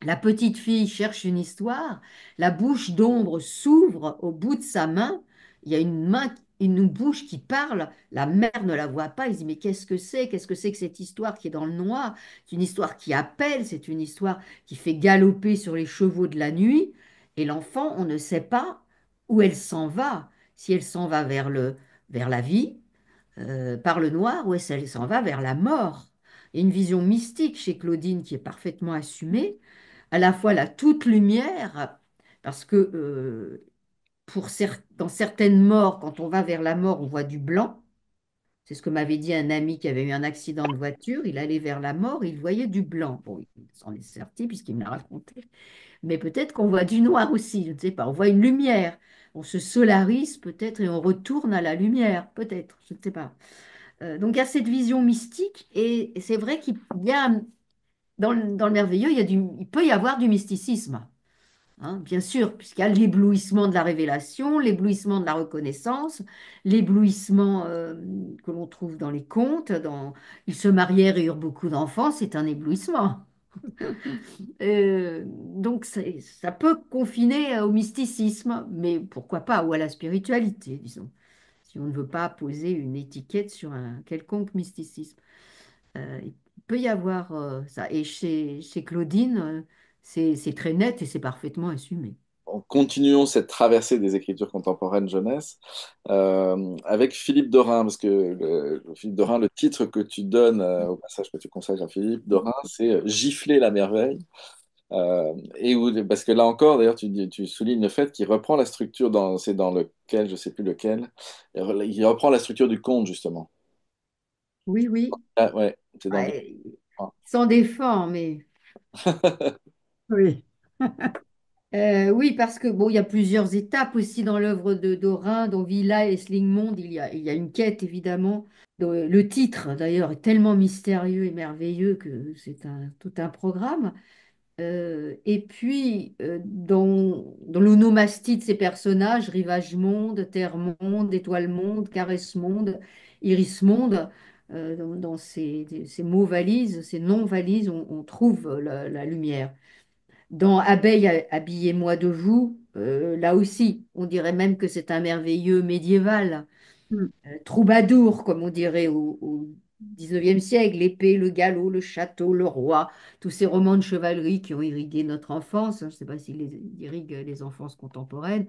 la petite fille cherche une histoire, la bouche d'ombre s'ouvre au bout de sa main, il y a une main, une bouche qui parle, la mère ne la voit pas, il se dit mais qu'est-ce que c'est? Qu'est-ce que c'est que cette histoire qui est dans le noir? C'est une histoire qui appelle, c'est une histoire qui fait galoper sur les chevaux de la nuit, et l'enfant, on ne sait pas où elle s'en va, si elle s'en va vers la vie, par le noir, ou si elle s'en va vers la mort. Il y a une vision mystique chez Claudine qui est parfaitement assumée, à la fois la toute lumière, parce que dans certaines morts, quand on va vers la mort, on voit du blanc. C'est ce que m'avait dit un ami qui avait eu un accident de voiture. Il allait vers la mort, il voyait du blanc. Bon, il s'en est sorti puisqu'il me l'a raconté. Mais peut-être qu'on voit du noir aussi, je ne sais pas. On voit une lumière. On se solarise peut-être et on retourne à la lumière, peut-être, je ne sais pas. Donc il y a cette vision mystique et c'est vrai qu'il y a dans le merveilleux, il peut y avoir du mysticisme, hein, bien sûr, puisqu'il y a l'éblouissement de la révélation, l'éblouissement de la reconnaissance, l'éblouissement que l'on trouve dans les contes, Ils se marièrent et eurent beaucoup d'enfants, c'est un éblouissement. Donc ça peut confiner au mysticisme, mais pourquoi pas, ou à la spiritualité, disons, si on ne veut pas poser une étiquette sur un quelconque mysticisme. Il peut y avoir ça. Et chez Claudine, c'est très net et c'est parfaitement assumé. Continuons cette traversée des écritures contemporaines jeunesse avec Philippe Dorin, parce que Philippe Dorin, le titre que tu donnes au passage que tu consacres à Philippe Dorin, c'est Gifler la merveille. Parce que là encore, d'ailleurs, tu soulignes le fait qu'il reprend la structure, c'est dans lequel, je sais plus lequel, il reprend la structure du conte, justement. Oui, oui. Ah, ouais, c'est dans Ouais. s'en défend, mais Oui. oui, parce que bon, il y a plusieurs étapes aussi dans l'œuvre de Dorin, dont Villa et Slingmonde. Il y a une quête, évidemment. Le titre, d'ailleurs, est tellement mystérieux et merveilleux que c'est tout un programme. Et puis, dans l'onomastie de ces personnages, Rivage Monde, Terre Monde, Étoile Monde, Caresse Monde, Iris Monde, dans ces mots valises, ces noms valises, on trouve la lumière. Dans Abeille, habillez-moi de vous, là aussi, on dirait même que c'est un merveilleux médiéval, Mm. troubadour, comme on dirait au XIXe siècle, l'épée, le galop, le château, le roi, tous ces romans de chevalerie qui ont irrigué notre enfance, hein, je ne sais pas s'ils irriguent les enfances contemporaines,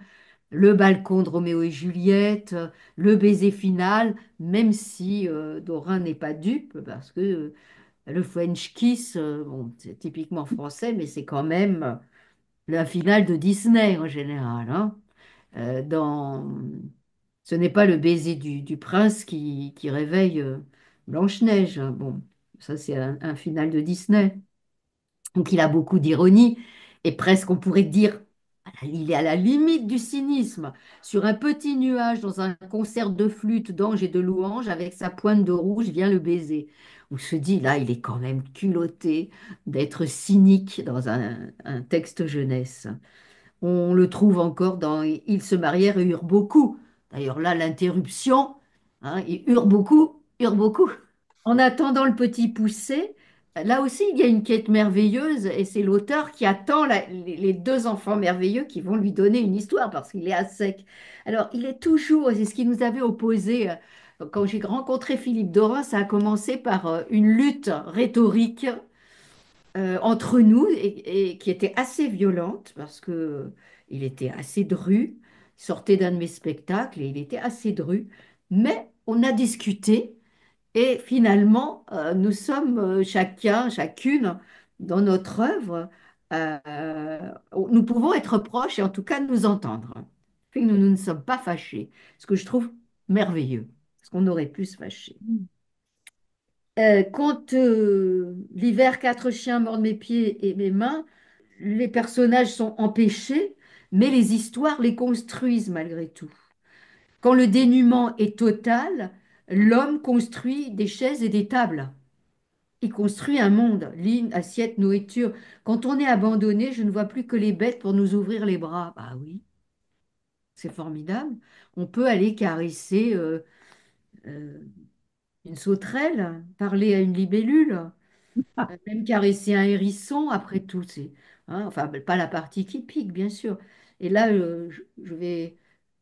le balcon de Roméo et Juliette, le baiser final, même si Dorin n'est pas dupe, parce que le French kiss, bon, c'est typiquement français, mais c'est quand même la finale de Disney en général, hein. Euh, dans... Ce n'est pas le baiser du prince qui réveille Blanche-Neige, hein. Bon, ça c'est un final de Disney. Donc il a beaucoup d'ironie et presque on pourrait dire, il est à la limite du cynisme. Sur un petit nuage dans un concert de flûte, d'anges et de louanges, avec sa pointe de rouge vient le baiser. On se dit, là, il est quand même culotté d'être cynique dans un texte jeunesse. On le trouve encore dans Ils se marièrent et eurent beaucoup. D'ailleurs, là, l'interruption, hein, ils eurent beaucoup, eurent beaucoup. En attendant le petit poussé, là aussi, il y a une quête merveilleuse et c'est l'auteur qui attend les deux enfants merveilleux qui vont lui donner une histoire parce qu'il est à sec. Alors, il est toujours, et c'est ce qui nous avait opposé quand j'ai rencontré Philippe Dorin, ça a commencé par une lutte rhétorique entre nous et qui était assez violente parce que il était assez dru. Il sortait d'un de mes spectacles et il était assez dru. Mais on a discuté et finalement, nous sommes chacun, chacune dans notre œuvre. Nous pouvons être proches et en tout cas nous entendre. Fait que nous ne sommes pas fâchés, ce que je trouve merveilleux, parce qu'on aurait pu se fâcher. Quand l'hiver, quatre chiens mordent mes pieds et mes mains, les personnages sont empêchés, mais les histoires les construisent malgré tout. Quand le dénuement est total, l'homme construit des chaises et des tables. Il construit un monde, ligne, assiette, nourriture. Quand on est abandonné, je ne vois plus que les bêtes pour nous ouvrir les bras. Bah oui, c'est formidable. On peut aller caresser euh, une sauterelle, parler à une libellule. Même caresser un hérisson, après tout, enfin, pas la partie qui pique, bien sûr. Et là, je vais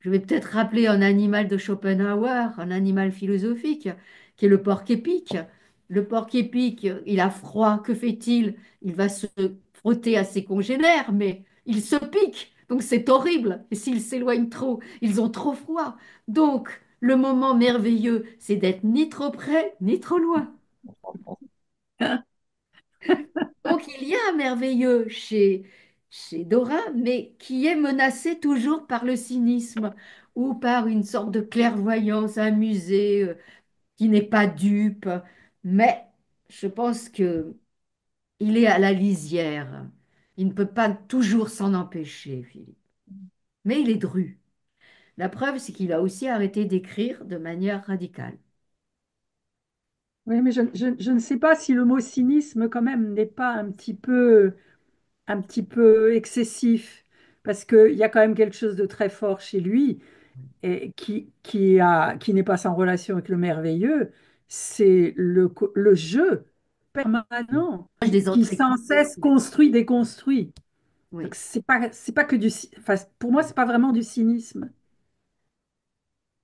peut-être rappeler un animal de Schopenhauer, un animal philosophique, qui est le porc-épic. Le porc-épic, il a froid, que fait-il? Il va se frotter à ses congénères, mais il se pique, donc c'est horrible. Et s'ils s'éloignent trop, ils ont trop froid. Donc, le moment merveilleux, c'est d'être ni trop près, ni trop loin. Donc il y a un merveilleux chez Dora, mais qui est menacé toujours par le cynisme ou par une sorte de clairvoyance amusée qui n'est pas dupe. Mais je pense que il est à la lisière. Il ne peut pas toujours s'en empêcher, Philippe. Mais il est dru. La preuve, c'est qu'il a aussi arrêté d'écrire de manière radicale. Oui, mais je ne sais pas si le mot cynisme, quand même, n'est pas un petit peu excessif, parce qu'il y a quand même quelque chose de très fort chez lui, et qui n'est pas sans relation avec le merveilleux, c'est le jeu permanent Des qui entrées. sans cesse construit, déconstruit. Donc Oui. c'est pas que enfin, pour moi, c'est pas vraiment du cynisme.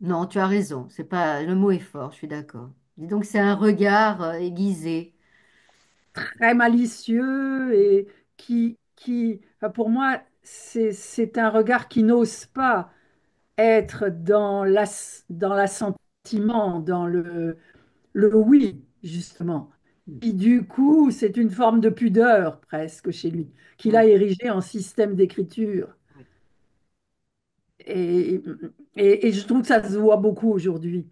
Non, tu as raison. C'est pas, le mot est fort, je suis d'accord. Dis donc, c'est un regard aiguisé. Très malicieux et enfin, pour moi, c'est un regard qui n'ose pas être dans l'assentiment, dans le oui, justement. Et du coup, c'est une forme de pudeur presque chez lui, qu'il Oui. a érigé en système d'écriture. Et, et je trouve que ça se voit beaucoup aujourd'hui.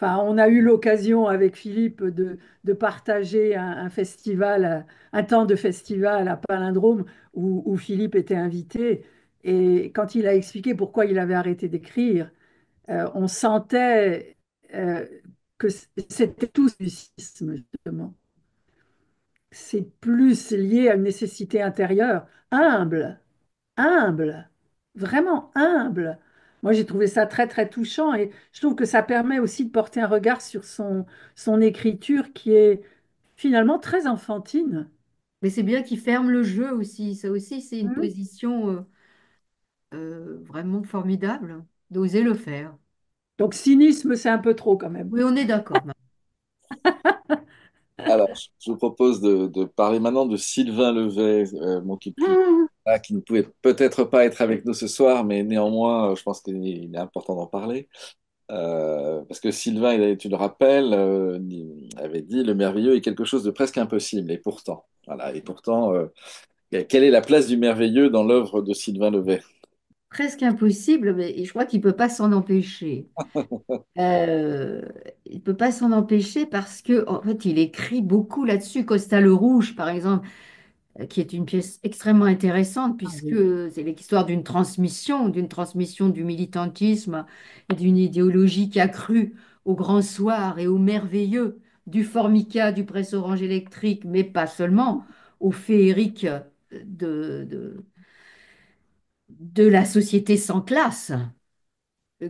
Enfin, on a eu l'occasion avec Philippe de partager un festival, un temps de festival à Palindrome où Philippe était invité. Et quand il a expliqué pourquoi il avait arrêté d'écrire, on sentait euh, que c'était tout du cynisme, justement. C'est plus lié à une nécessité intérieure, humble, humble, vraiment humble. Moi, j'ai trouvé ça très, très touchant et je trouve que ça permet aussi de porter un regard sur son écriture qui est finalement très enfantine. Mais c'est bien qu'il ferme le jeu aussi. Ça aussi, c'est une Mhm. position vraiment formidable d'oser le faire. Donc, cynisme, c'est un peu trop quand même. Oui, on est d'accord. Alors, je vous propose de parler maintenant de Sylvain Levet, qui ne pouvait peut-être pas être avec nous ce soir, mais néanmoins, je pense qu'il est important d'en parler. Parce que Sylvain, tu le rappelles, avait dit le merveilleux est quelque chose de presque impossible. Et pourtant, voilà. Et pourtant, quelle est la place du merveilleux dans l'œuvre de Sylvain Levet? Presque impossible, mais je crois qu'il ne peut pas s'en empêcher. Euh, il ne peut pas s'en empêcher parce que, en fait, il écrit beaucoup là-dessus. Costa le Rouge, par exemple, qui est une pièce extrêmement intéressante Ah puisque oui. c'est l'histoire d'une transmission du militantisme et d'une idéologie qui a cru au grand soir et au merveilleux du formica, du presse-orange électrique, mais pas seulement, au féerique de la société sans classe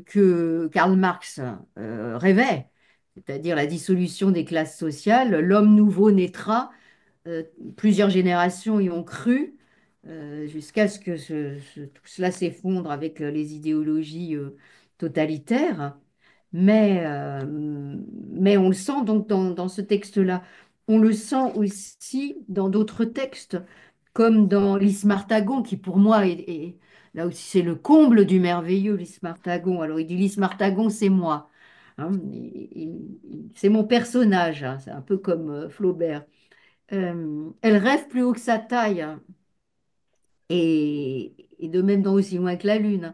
que Karl Marx rêvait, c'est-à-dire la dissolution des classes sociales. L'homme nouveau naîtra. Euh, Plusieurs générations y ont cru, jusqu'à ce que tout cela s'effondre avec les idéologies totalitaires. Mais on le sent donc dans ce texte-là. On le sent aussi dans d'autres textes, comme dans l'Ismartagon, qui pour moi là aussi c'est le comble du merveilleux, l'Ismartagon. Alors il dit l'Ismartagon, c'est moi. Hein, c'est mon personnage, hein, c'est un peu comme Flaubert. Elle rêve plus haut que sa taille, hein, et de même dans Aussi loin que la lune.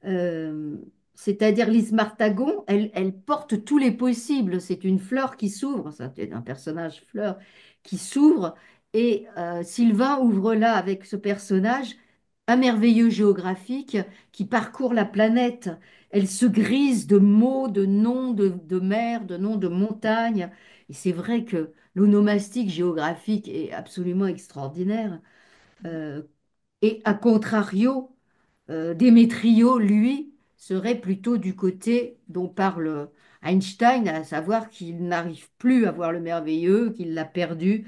Euh, C'est-à-dire Lise Martagon, elle porte tous les possibles. C'est une fleur qui s'ouvre, ça, c'est un personnage fleur qui s'ouvre, et Sylvain ouvre là avec ce personnage un merveilleux géographique qui parcourt la planète. Elle se grise de mots, de noms de mer, de noms de montagnes. Et c'est vrai que l'onomastique géographique est absolument extraordinaire. Euh, et à contrario, Démétrio, lui, serait plutôt du côté dont parle Einstein, à savoir qu'il n'arrive plus à voir le merveilleux, qu'il l'a perdu.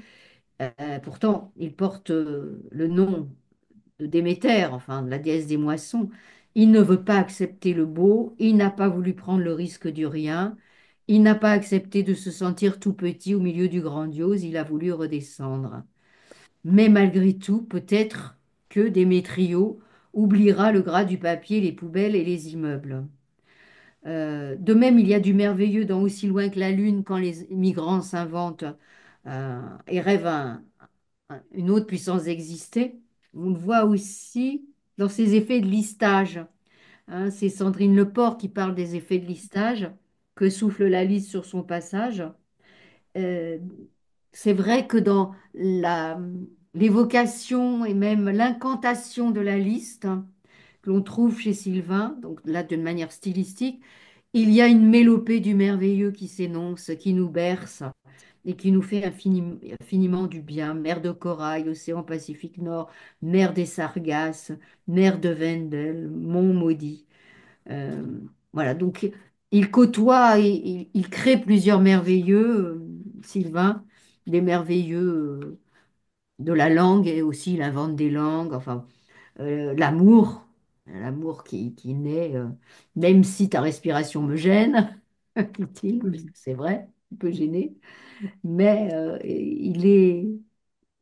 Pourtant, il porte le nom de Déméter, enfin de la déesse des moissons. Il ne veut pas accepter le beau, il n'a pas voulu prendre le risque du rien, il n'a pas accepté de se sentir tout petit au milieu du grandiose, il a voulu redescendre. Mais malgré tout, peut-être que Démétrio oubliera le gras du papier, les poubelles et les immeubles. De même, il y a du merveilleux dans Aussi loin que la lune quand les migrants s'inventent et rêvent une autre puissance d'exister. On le voit aussi dans ses effets de listage. Hein, c'est Sandrine Leport qui parle des effets de listage que souffle la liste sur son passage. Euh, c'est vrai que dans l'évocation et même l'incantation de la liste, hein, que l'on trouve chez Sylvain, donc là d'une manière stylistique, il y a une mélopée du merveilleux qui s'énonce, qui nous berce et qui nous fait infiniment du bien. Mer de corail, océan Pacifique Nord, mer des Sargasses, mer de Wendel, mont maudit. Euh, voilà, donc il côtoie, et il crée plusieurs merveilleux, Sylvain, des merveilleux de la langue, et aussi il invente des langues, enfin, l'amour qui naît, même si ta respiration me gêne, dit-il, parce que Mhm. c'est vrai, il peut gêner, mais il est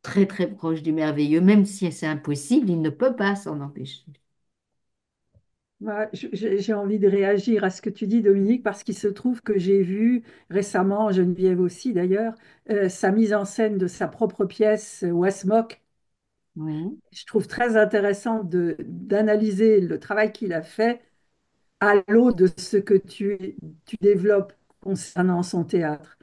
très très proche du merveilleux, même si c'est impossible, il ne peut pas s'en empêcher. J'ai envie de réagir à ce que tu dis, Dominique, parce qu'il se trouve que j'ai vu récemment, Geneviève aussi d'ailleurs, sa mise en scène de sa propre pièce, Wasmok. Oui. Je trouve très intéressant d'analyser le travail qu'il a fait à l'eau de ce que tu développes concernant son théâtre,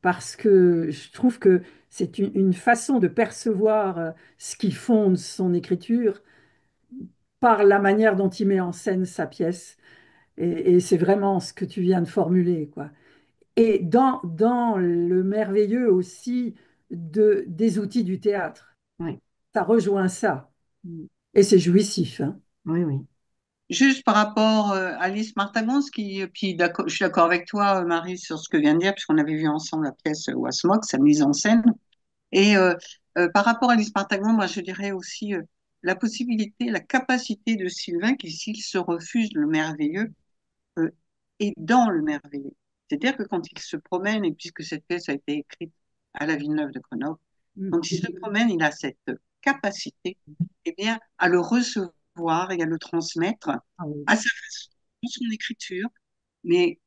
parce que je trouve que c'est une façon de percevoir ce qui fonde son écriture par la manière dont il met en scène sa pièce. Et c'est vraiment ce que tu viens de formuler, quoi. Et dans le merveilleux aussi des outils du théâtre, Oui, ça rejoint ça. Et c'est jouissif, hein. oui, oui. Juste par rapport à Alice Martagon, puis je suis d'accord avec toi, Marie, sur ce que vient de dire, puisqu'on avait vu ensemble la pièce Wasmog, sa mise en scène. Et par rapport à Alice Martagon, moi, je dirais aussi la possibilité, la capacité de Sylvain, qui s'il se refuse le merveilleux, euh, est dans le merveilleux. C'est-à-dire que quand il se promène, et puisque cette pièce a été écrite à la Villeneuve de Grenoble, Mm. quand il se promène, il a cette capacité, eh bien, à le recevoir et à le transmettre Ah oui. à sa façon, dans son écriture, mais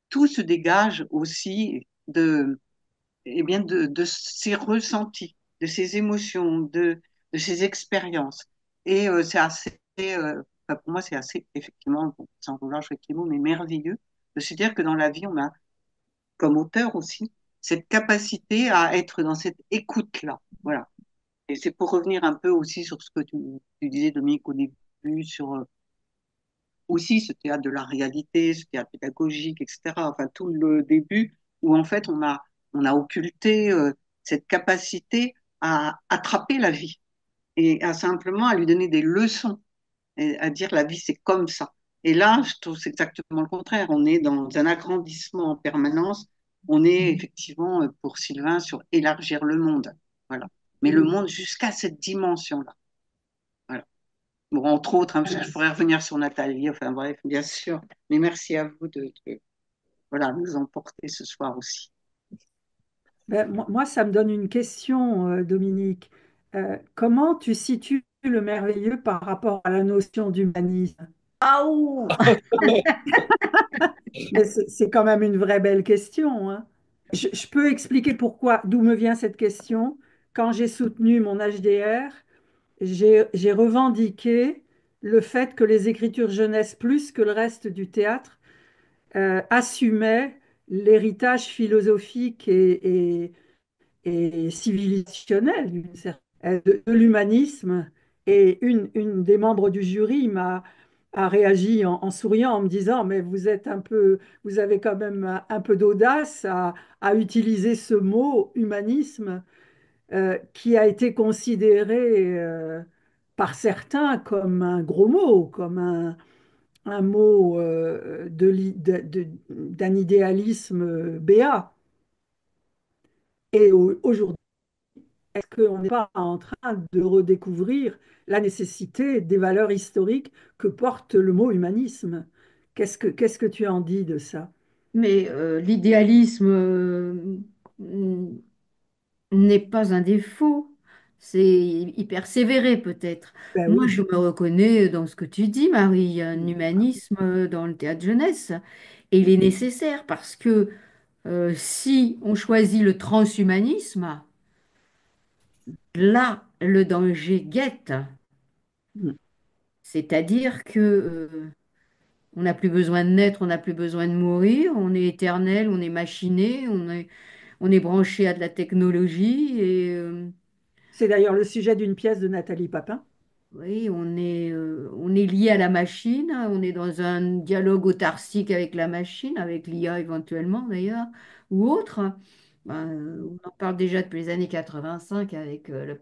tout se dégage aussi eh bien, de ses ressentis, de ses émotions, de ses expériences. Et c'est assez, enfin, pour moi, c'est assez, effectivement, bon, sans vouloir jouer avec les mots, mais merveilleux de se dire que dans la vie, on a, comme auteur aussi, cette capacité à être dans cette écoute-là. Voilà. Et c'est pour revenir un peu aussi sur ce que tu disais, Dominique, au début, sur aussi ce théâtre de la réalité, ce théâtre pédagogique, etc. Enfin, tout le début où en fait on a occulté cette capacité à attraper la vie et à simplement à lui donner des leçons et à dire la vie c'est comme ça. Et là, je trouve c'est exactement le contraire. On est dans un agrandissement en permanence. On est effectivement pour Sylvain sur élargir le monde. Voilà. Mais le Oui. monde jusqu'à cette dimension-là. Voilà. Bon, entre autres, hein, parce que je pourrais revenir sur Nathalie, enfin bref, bien sûr. Mais merci à vous voilà, nous emporter ce soir aussi. Ben, moi, ça me donne une question, Dominique. Comment tu situes le merveilleux par rapport à la notion d'humanisme? Ah ouh! Mais c'est quand même une vraie belle question, hein. Je peux expliquer pourquoi, d'où me vient cette question. Quand j'ai soutenu mon HDR, j'ai revendiqué le fait que les écritures jeunesse, plus que le reste du théâtre, assumaient l'héritage philosophique et civilisationnel de l'humanisme. Et une des membres du jury a réagi en souriant, en me disant, mais vous avez quand même un peu d'audace à utiliser ce mot humanisme qui a été considéré par certains comme un gros mot, comme un mot d'un idéalisme béat. Et aujourd'hui, est-ce qu'on n'est pas en train de redécouvrir la nécessité des valeurs historiques que porte le mot humanisme? Qu'est-ce que tu en dis de ça? Mais l'idéalisme n'est pas un défaut, c'est y persévérer peut-être. Ben Moi, oui. je me reconnais dans ce que tu dis, Marie, il y a un humanisme dans le théâtre jeunesse, et il est nécessaire parce que si on choisit le transhumanisme, là, le danger guette. C'est-à-dire que on n'a plus besoin de naître, on n'a plus besoin de mourir, on est éternel, on est machiné, on est branché à de la technologie et C'est d'ailleurs le sujet d'une pièce de Nathalie Papin. oui, on est lié à la machine, hein, on est dans un dialogue autarcique avec la machine, avec l'IA éventuellement d'ailleurs, ou autre. Ben, on en parle déjà depuis les années 85 avec la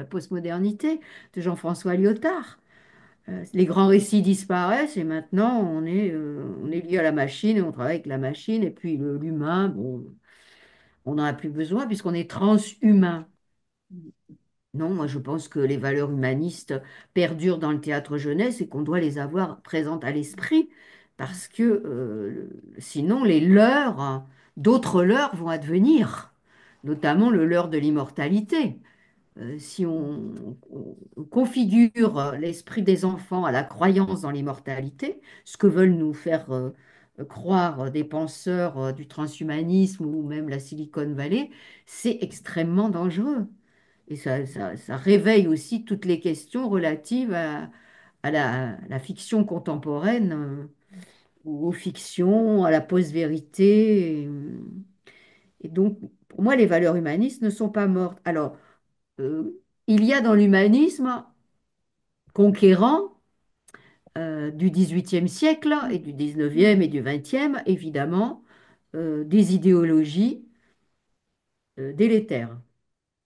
postmodernité de Jean-François Lyotard. Les grands récits disparaissent et maintenant on est lié à la machine et on travaille avec la machine et puis l'humain, bon, on n'en a plus besoin puisqu'on est transhumain. Non, moi je pense que les valeurs humanistes perdurent dans le théâtre jeunesse et qu'on doit les avoir présentes à l'esprit parce que sinon les leurs, d'autres leurs vont advenir, notamment le leurre de l'immortalité. Si on configure l'esprit des enfants à la croyance dans l'immortalité, ce que veulent nous faire croire des penseurs du transhumanisme ou même la Silicon Valley, c'est extrêmement dangereux. Et ça réveille aussi toutes les questions relatives à la fiction contemporaine aux fictions, à la post-vérité. Et donc, pour moi, les valeurs humanistes ne sont pas mortes. Alors, il y a dans l'humanisme conquérant du XVIIIe siècle et du XIXe et du XXe, évidemment, des idéologies délétères,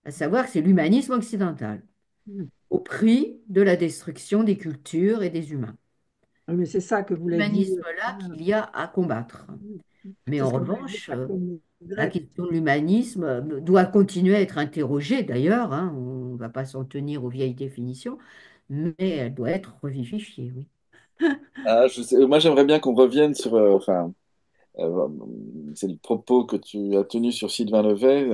à savoir que c'est l'humanisme occidental, Mm. au prix de la destruction des cultures et des humains. Ah, mais c'est ça que voulait dire. Humanisme-là Ah, qu'il y a à combattre. mm. Mais C'est en ce que voulait dire revanche, Primo la Levi. question de l'humanisme doit continuer à être interrogée d'ailleurs, hein, on ne va pas s'en tenir aux vieilles définitions, mais elle doit être revivifiée, oui. Ah, moi, j'aimerais bien qu'on revienne sur, Euh, c'est le propos que tu as tenu sur Sylvain Levet.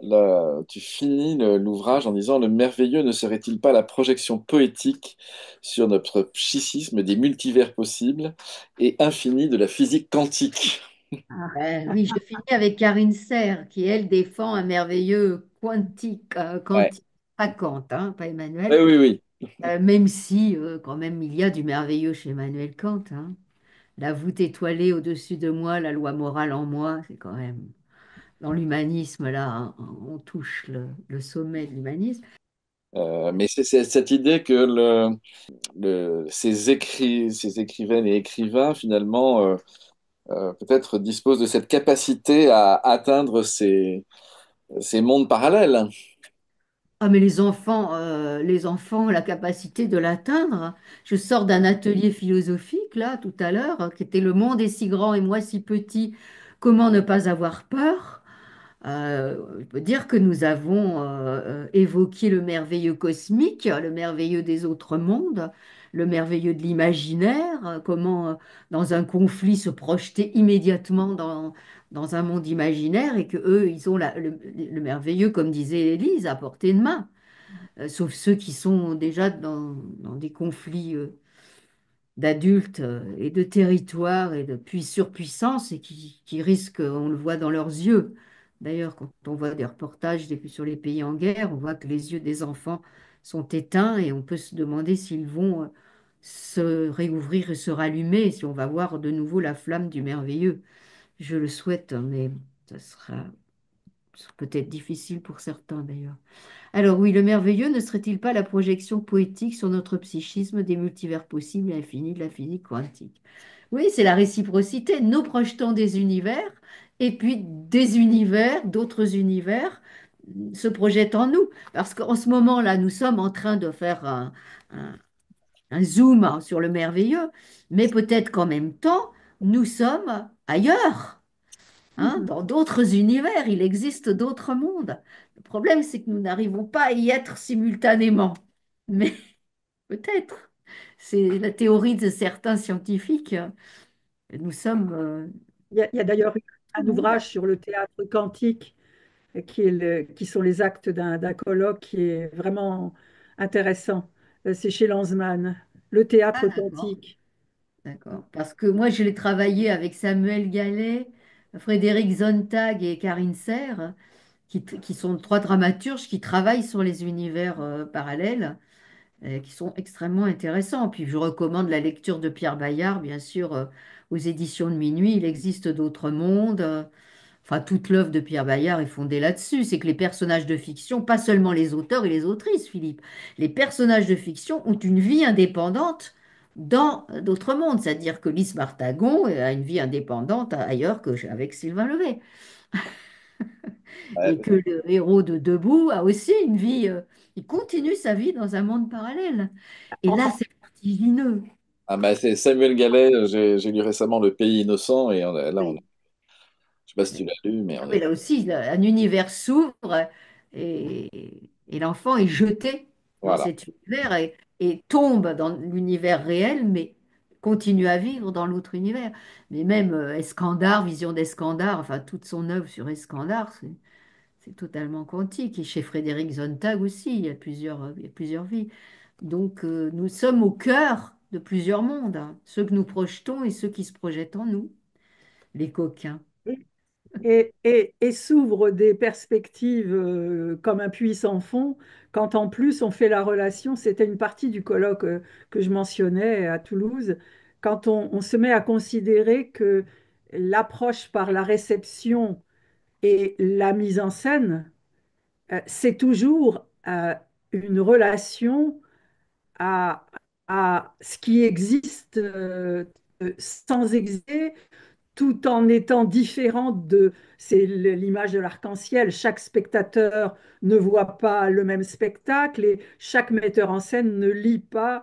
Là, tu finis l'ouvrage en disant: Le merveilleux ne serait-il pas la projection poétique sur notre psychisme des multivers possibles et infinis de la physique quantique? Oui, je finis avec Karine Serre, qui, elle, défend un merveilleux quantique, Ouais. pas Kant, hein, pas Oui, Emmanuel, oui, oui. même si, quand même, il y a du merveilleux chez Emmanuel Kant, hein. La voûte étoilée au-dessus de moi, la loi morale en moi, c'est quand même, dans l'humanisme, là, hein, on touche le sommet de l'humanisme. Mais c'est cette idée que ces écrivaines et écrivains, finalement, peut-être disposent de cette capacité à atteindre ces mondes parallèles. Ah, mais les enfants ont la capacité de l'atteindre. Je sors d'un atelier philosophique, là, tout à l'heure, qui était Le monde est si grand et moi si petit, comment ne pas avoir peur? Je peux dire que nous avons évoqué le merveilleux cosmique, le merveilleux des autres mondes, le merveilleux de l'imaginaire, comment dans un conflit se projeter immédiatement dans un monde imaginaire et que eux, ils ont le merveilleux, comme disait Élise, à portée de main. Sauf ceux qui sont déjà dans des conflits d'adultes et de territoire et de surpuissance et qui risquent, on le voit dans leurs yeux. D'ailleurs, quand on voit des reportages sur les pays en guerre, on voit que les yeux des enfants sont éteints et on peut se demander s'ils vont se réouvrir et se rallumer, si on va voir de nouveau la flamme du merveilleux. Je le souhaite, hein, mais ça sera peut-être difficile pour certains d'ailleurs. Alors oui, le merveilleux ne serait-il pas la projection poétique sur notre psychisme des multivers possibles et infinis de la physique quantique? Oui, c'est la réciprocité. Nous projetons des univers et puis des univers, d'autres univers se projettent en nous. Parce qu'en ce moment-là, nous sommes en train de faire un- un zoom sur le merveilleux, mais peut-être qu'en même temps, nous sommes ailleurs, hein, Mhm. dans d'autres univers, il existe d'autres mondes. Le problème, c'est que nous n'arrivons pas à y être simultanément. Mais peut-être, c'est la théorie de certains scientifiques. Nous sommes Il y a d'ailleurs eu tout un monde. ouvrage sur le théâtre quantique qui sont les actes d'un colloque qui est vraiment intéressant. C'est chez Lanzmann, le Ah, théâtre d'accord, quantique. d'accord. Parce que moi, je l'ai travaillé avec Samuel Gallet, Frédéric Sontag et Karine Serre, qui sont trois dramaturges qui travaillent sur les univers parallèles, qui sont extrêmement intéressants. Puis je recommande la lecture de Pierre Bayard, bien sûr, aux éditions de Minuit. Il existe d'autres mondes. Enfin, toute l'œuvre de Pierre Bayard est fondée là-dessus. C'est que les personnages de fiction, pas seulement les auteurs et les autrices, Philippe, les personnages de fiction ont une vie indépendante dans d'autres mondes. C'est-à-dire que Lys Martagon a une vie indépendante ailleurs qu'avec Sylvain Levet. Et Ouais. que le héros de Debout a aussi une vie, il continue sa vie dans un monde parallèle. Et En- là, en- c'est vertigineux. Ah bah c'est Samuel Gallet, j'ai lu récemment Le Pays innocent et Oui. je sais pas si tu l'as lu, mais Ah oui, là aussi, un univers s'ouvre et l'enfant est jeté dans voilà. cet univers et tombe dans l'univers réel, mais continue à vivre dans l'autre univers. Mais même Escandard, Vision d'Escandard, enfin toute son œuvre sur Escandard, c'est totalement quantique. Et chez Frédéric Sontag aussi, il y a plusieurs vies. Donc nous sommes au cœur de plusieurs mondes, hein. Ceux que nous projetons et ceux qui se projettent en nous, les coquins. et s'ouvrent des perspectives comme un puits sans fond, quand en plus on fait la relation, c'était une partie du colloque que je mentionnais à Toulouse, quand on se met à considérer que l'approche par la réception et la mise en scène, c'est toujours une relation à, à ce qui existe sans exister, tout en étant différent de, c'est l'image de l'arc-en-ciel. Chaque spectateur ne voit pas le même spectacle et chaque metteur en scène ne lit pas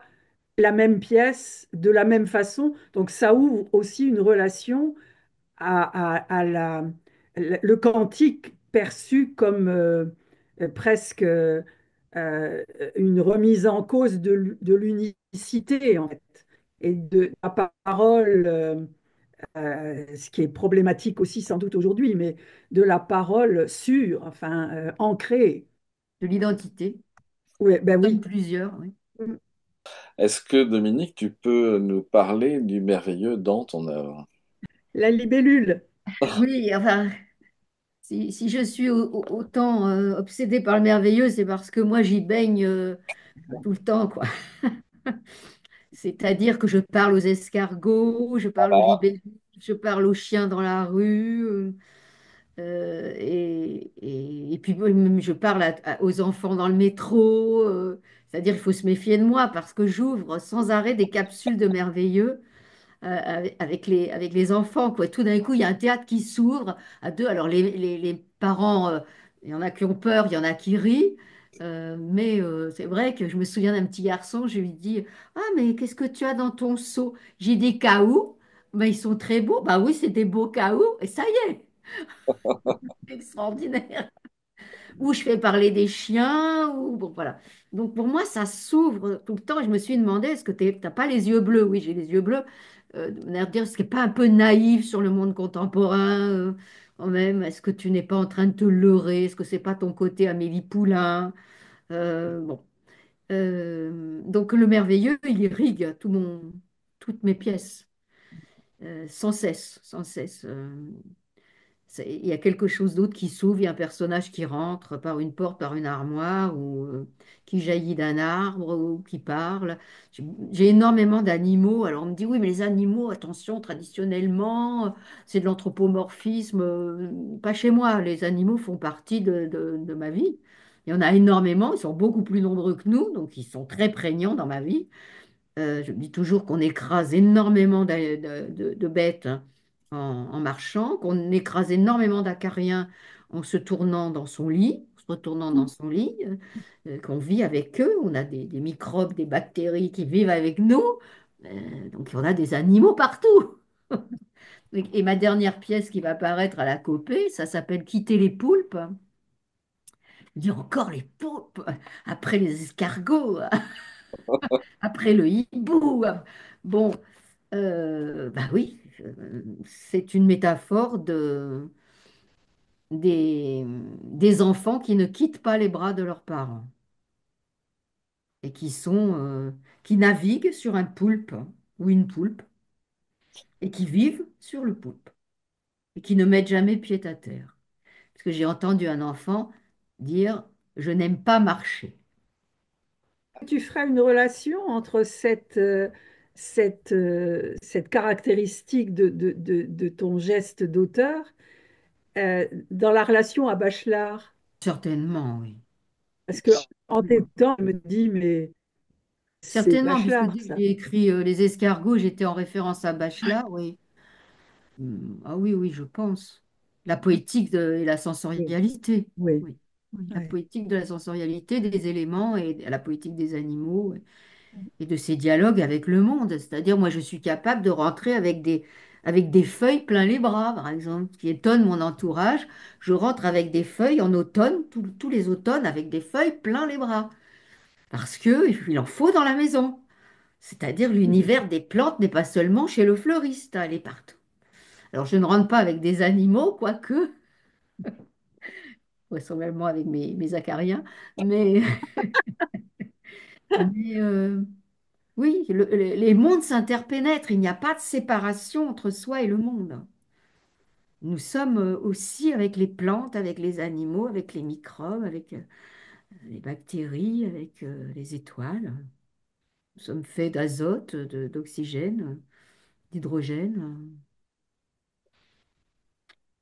la même pièce de la même façon. Donc ça ouvre aussi une relation à le cantique perçu comme presque une remise en cause de l'unicité, en fait, et de la parole, ce qui est problématique aussi sans doute aujourd'hui, mais de la parole sûre, enfin ancrée. De l'identité. Ouais, ben Comme oui. plusieurs, oui. Est-ce que, Dominique, tu peux nous parler du merveilleux dans ton œuvre? La libellule. Oui, enfin, si je suis autant obsédée par le merveilleux, c'est parce que moi, j'y baigne tout le temps, quoi. C'est-à-dire que je parle aux escargots, je parle aux libellules, je parle aux chiens dans la rue, et puis même je parle aux enfants dans le métro. C'est-à-dire qu'il faut se méfier de moi parce que j'ouvre sans arrêt des capsules de merveilleux avec les enfants, quoi. Tout d'un coup, il y a un théâtre qui s'ouvre à deux. Alors, les parents, il y en a qui ont peur, il y en a qui rient. Mais c'est vrai que je me souviens d'un petit garçon, je lui dis, ah, mais qu'est-ce que tu as dans ton seau? J'ai des caoutchoucs, mais ils sont très beaux. Bah oui, c'est des beaux caoutchoucs, et ça y est, extraordinaire. Ou je fais parler des chiens, ou bon, voilà. Donc pour moi, ça s'ouvre tout le temps. Et je me suis demandé, est-ce que tu n'as pas les yeux bleus? Oui, j'ai les yeux bleus. De manière de dire, est-ce que pas un peu naïf sur le monde contemporain quand même? Est-ce que tu n'es pas en train de te leurrer? Est-ce que c'est pas ton côté Amélie Poulain? Bon. Donc le merveilleux, il irrigue toutes mes pièces, sans cesse, sans cesse. Il y a quelque chose d'autre qui s'ouvre, il y a un personnage qui rentre par une porte, par une armoire, ou qui jaillit d'un arbre, ou qui parle. J'ai énormément d'animaux. Alors on me dit, oui, mais les animaux, attention, traditionnellement, c'est de l'anthropomorphisme. Pas chez moi. Les animaux font partie de ma vie. Il y en a énormément, ils sont beaucoup plus nombreux que nous, donc ils sont très prégnants dans ma vie. Je dis toujours qu'on écrase énormément de bêtes hein, en marchant, qu'on écrase énormément d'acariens en se tournant dans son lit, en se retournant dans son lit, qu'on vit avec eux. On a des microbes, des bactéries qui vivent avec nous. Donc on a des animaux partout. Et ma dernière pièce qui va apparaître à la Copée, ça s'appelle Quitter les poulpes. Je dis encore les poulpes, après les escargots, après le hibou. Bon, bah oui, c'est une métaphore des enfants qui ne quittent pas les bras de leurs parents et qui naviguent sur un poulpe ou une poulpe et qui vivent sur le poulpe et qui ne mettent jamais pied à terre. Parce que j'ai entendu un enfant dire, je n'aime pas marcher. Tu feras une relation entre cette caractéristique de ton geste d'auteur dans la relation à Bachelard. Certainement, oui. Parce que en t'étant, je me dis, mais c'est Certainement, puisque Bachelard, dès que ça. j'ai écrit Les escargots, j'étais en référence à Bachelard, oui. Ah oui, oui, je pense. La poétique et la Oui, sensorialité. oui, Oui. Oui, la ouais. poétique de la sensorialité des éléments et la poétique des animaux et de ces dialogues avec le monde. C'est-à-dire, moi, je suis capable de rentrer avec des feuilles plein les bras, par exemple, ce qui étonne mon entourage. Je rentre avec des feuilles en automne, tous les automnes, avec des feuilles plein les bras. Parce que il en faut dans la maison. C'est-à-dire, l'univers des plantes n'est pas seulement chez le fleuriste, hein, elle est partout. Alors, je ne rentre pas avec des animaux, quoique, vraisemblablement avec mes acariens, mais, mais oui, les mondes s'interpénètrent, il n'y a pas de séparation entre soi et le monde. Nous sommes aussi avec les plantes, avec les animaux, avec les microbes, avec les bactéries, avec les étoiles. Nous sommes faits d'azote, d'oxygène. d'hydrogène.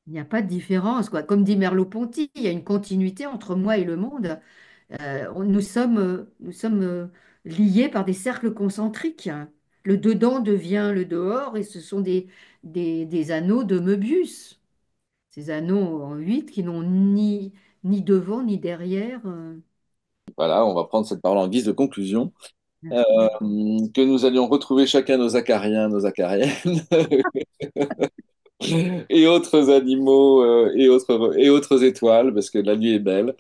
Il n'y a pas de différence, quoi. Comme dit Merleau-Ponty, il y a une continuité entre moi et le monde. Nous sommes liés par des cercles concentriques. Le dedans devient le dehors et ce sont des anneaux de Möbius. Ces anneaux en 8 qui n'ont ni devant ni derrière. Voilà, on va prendre cette parole en guise de conclusion. Merci. Que nous allions retrouver chacun nos acariens, nos acariennes et autres animaux et autres étoiles, parce que la nuit est belle.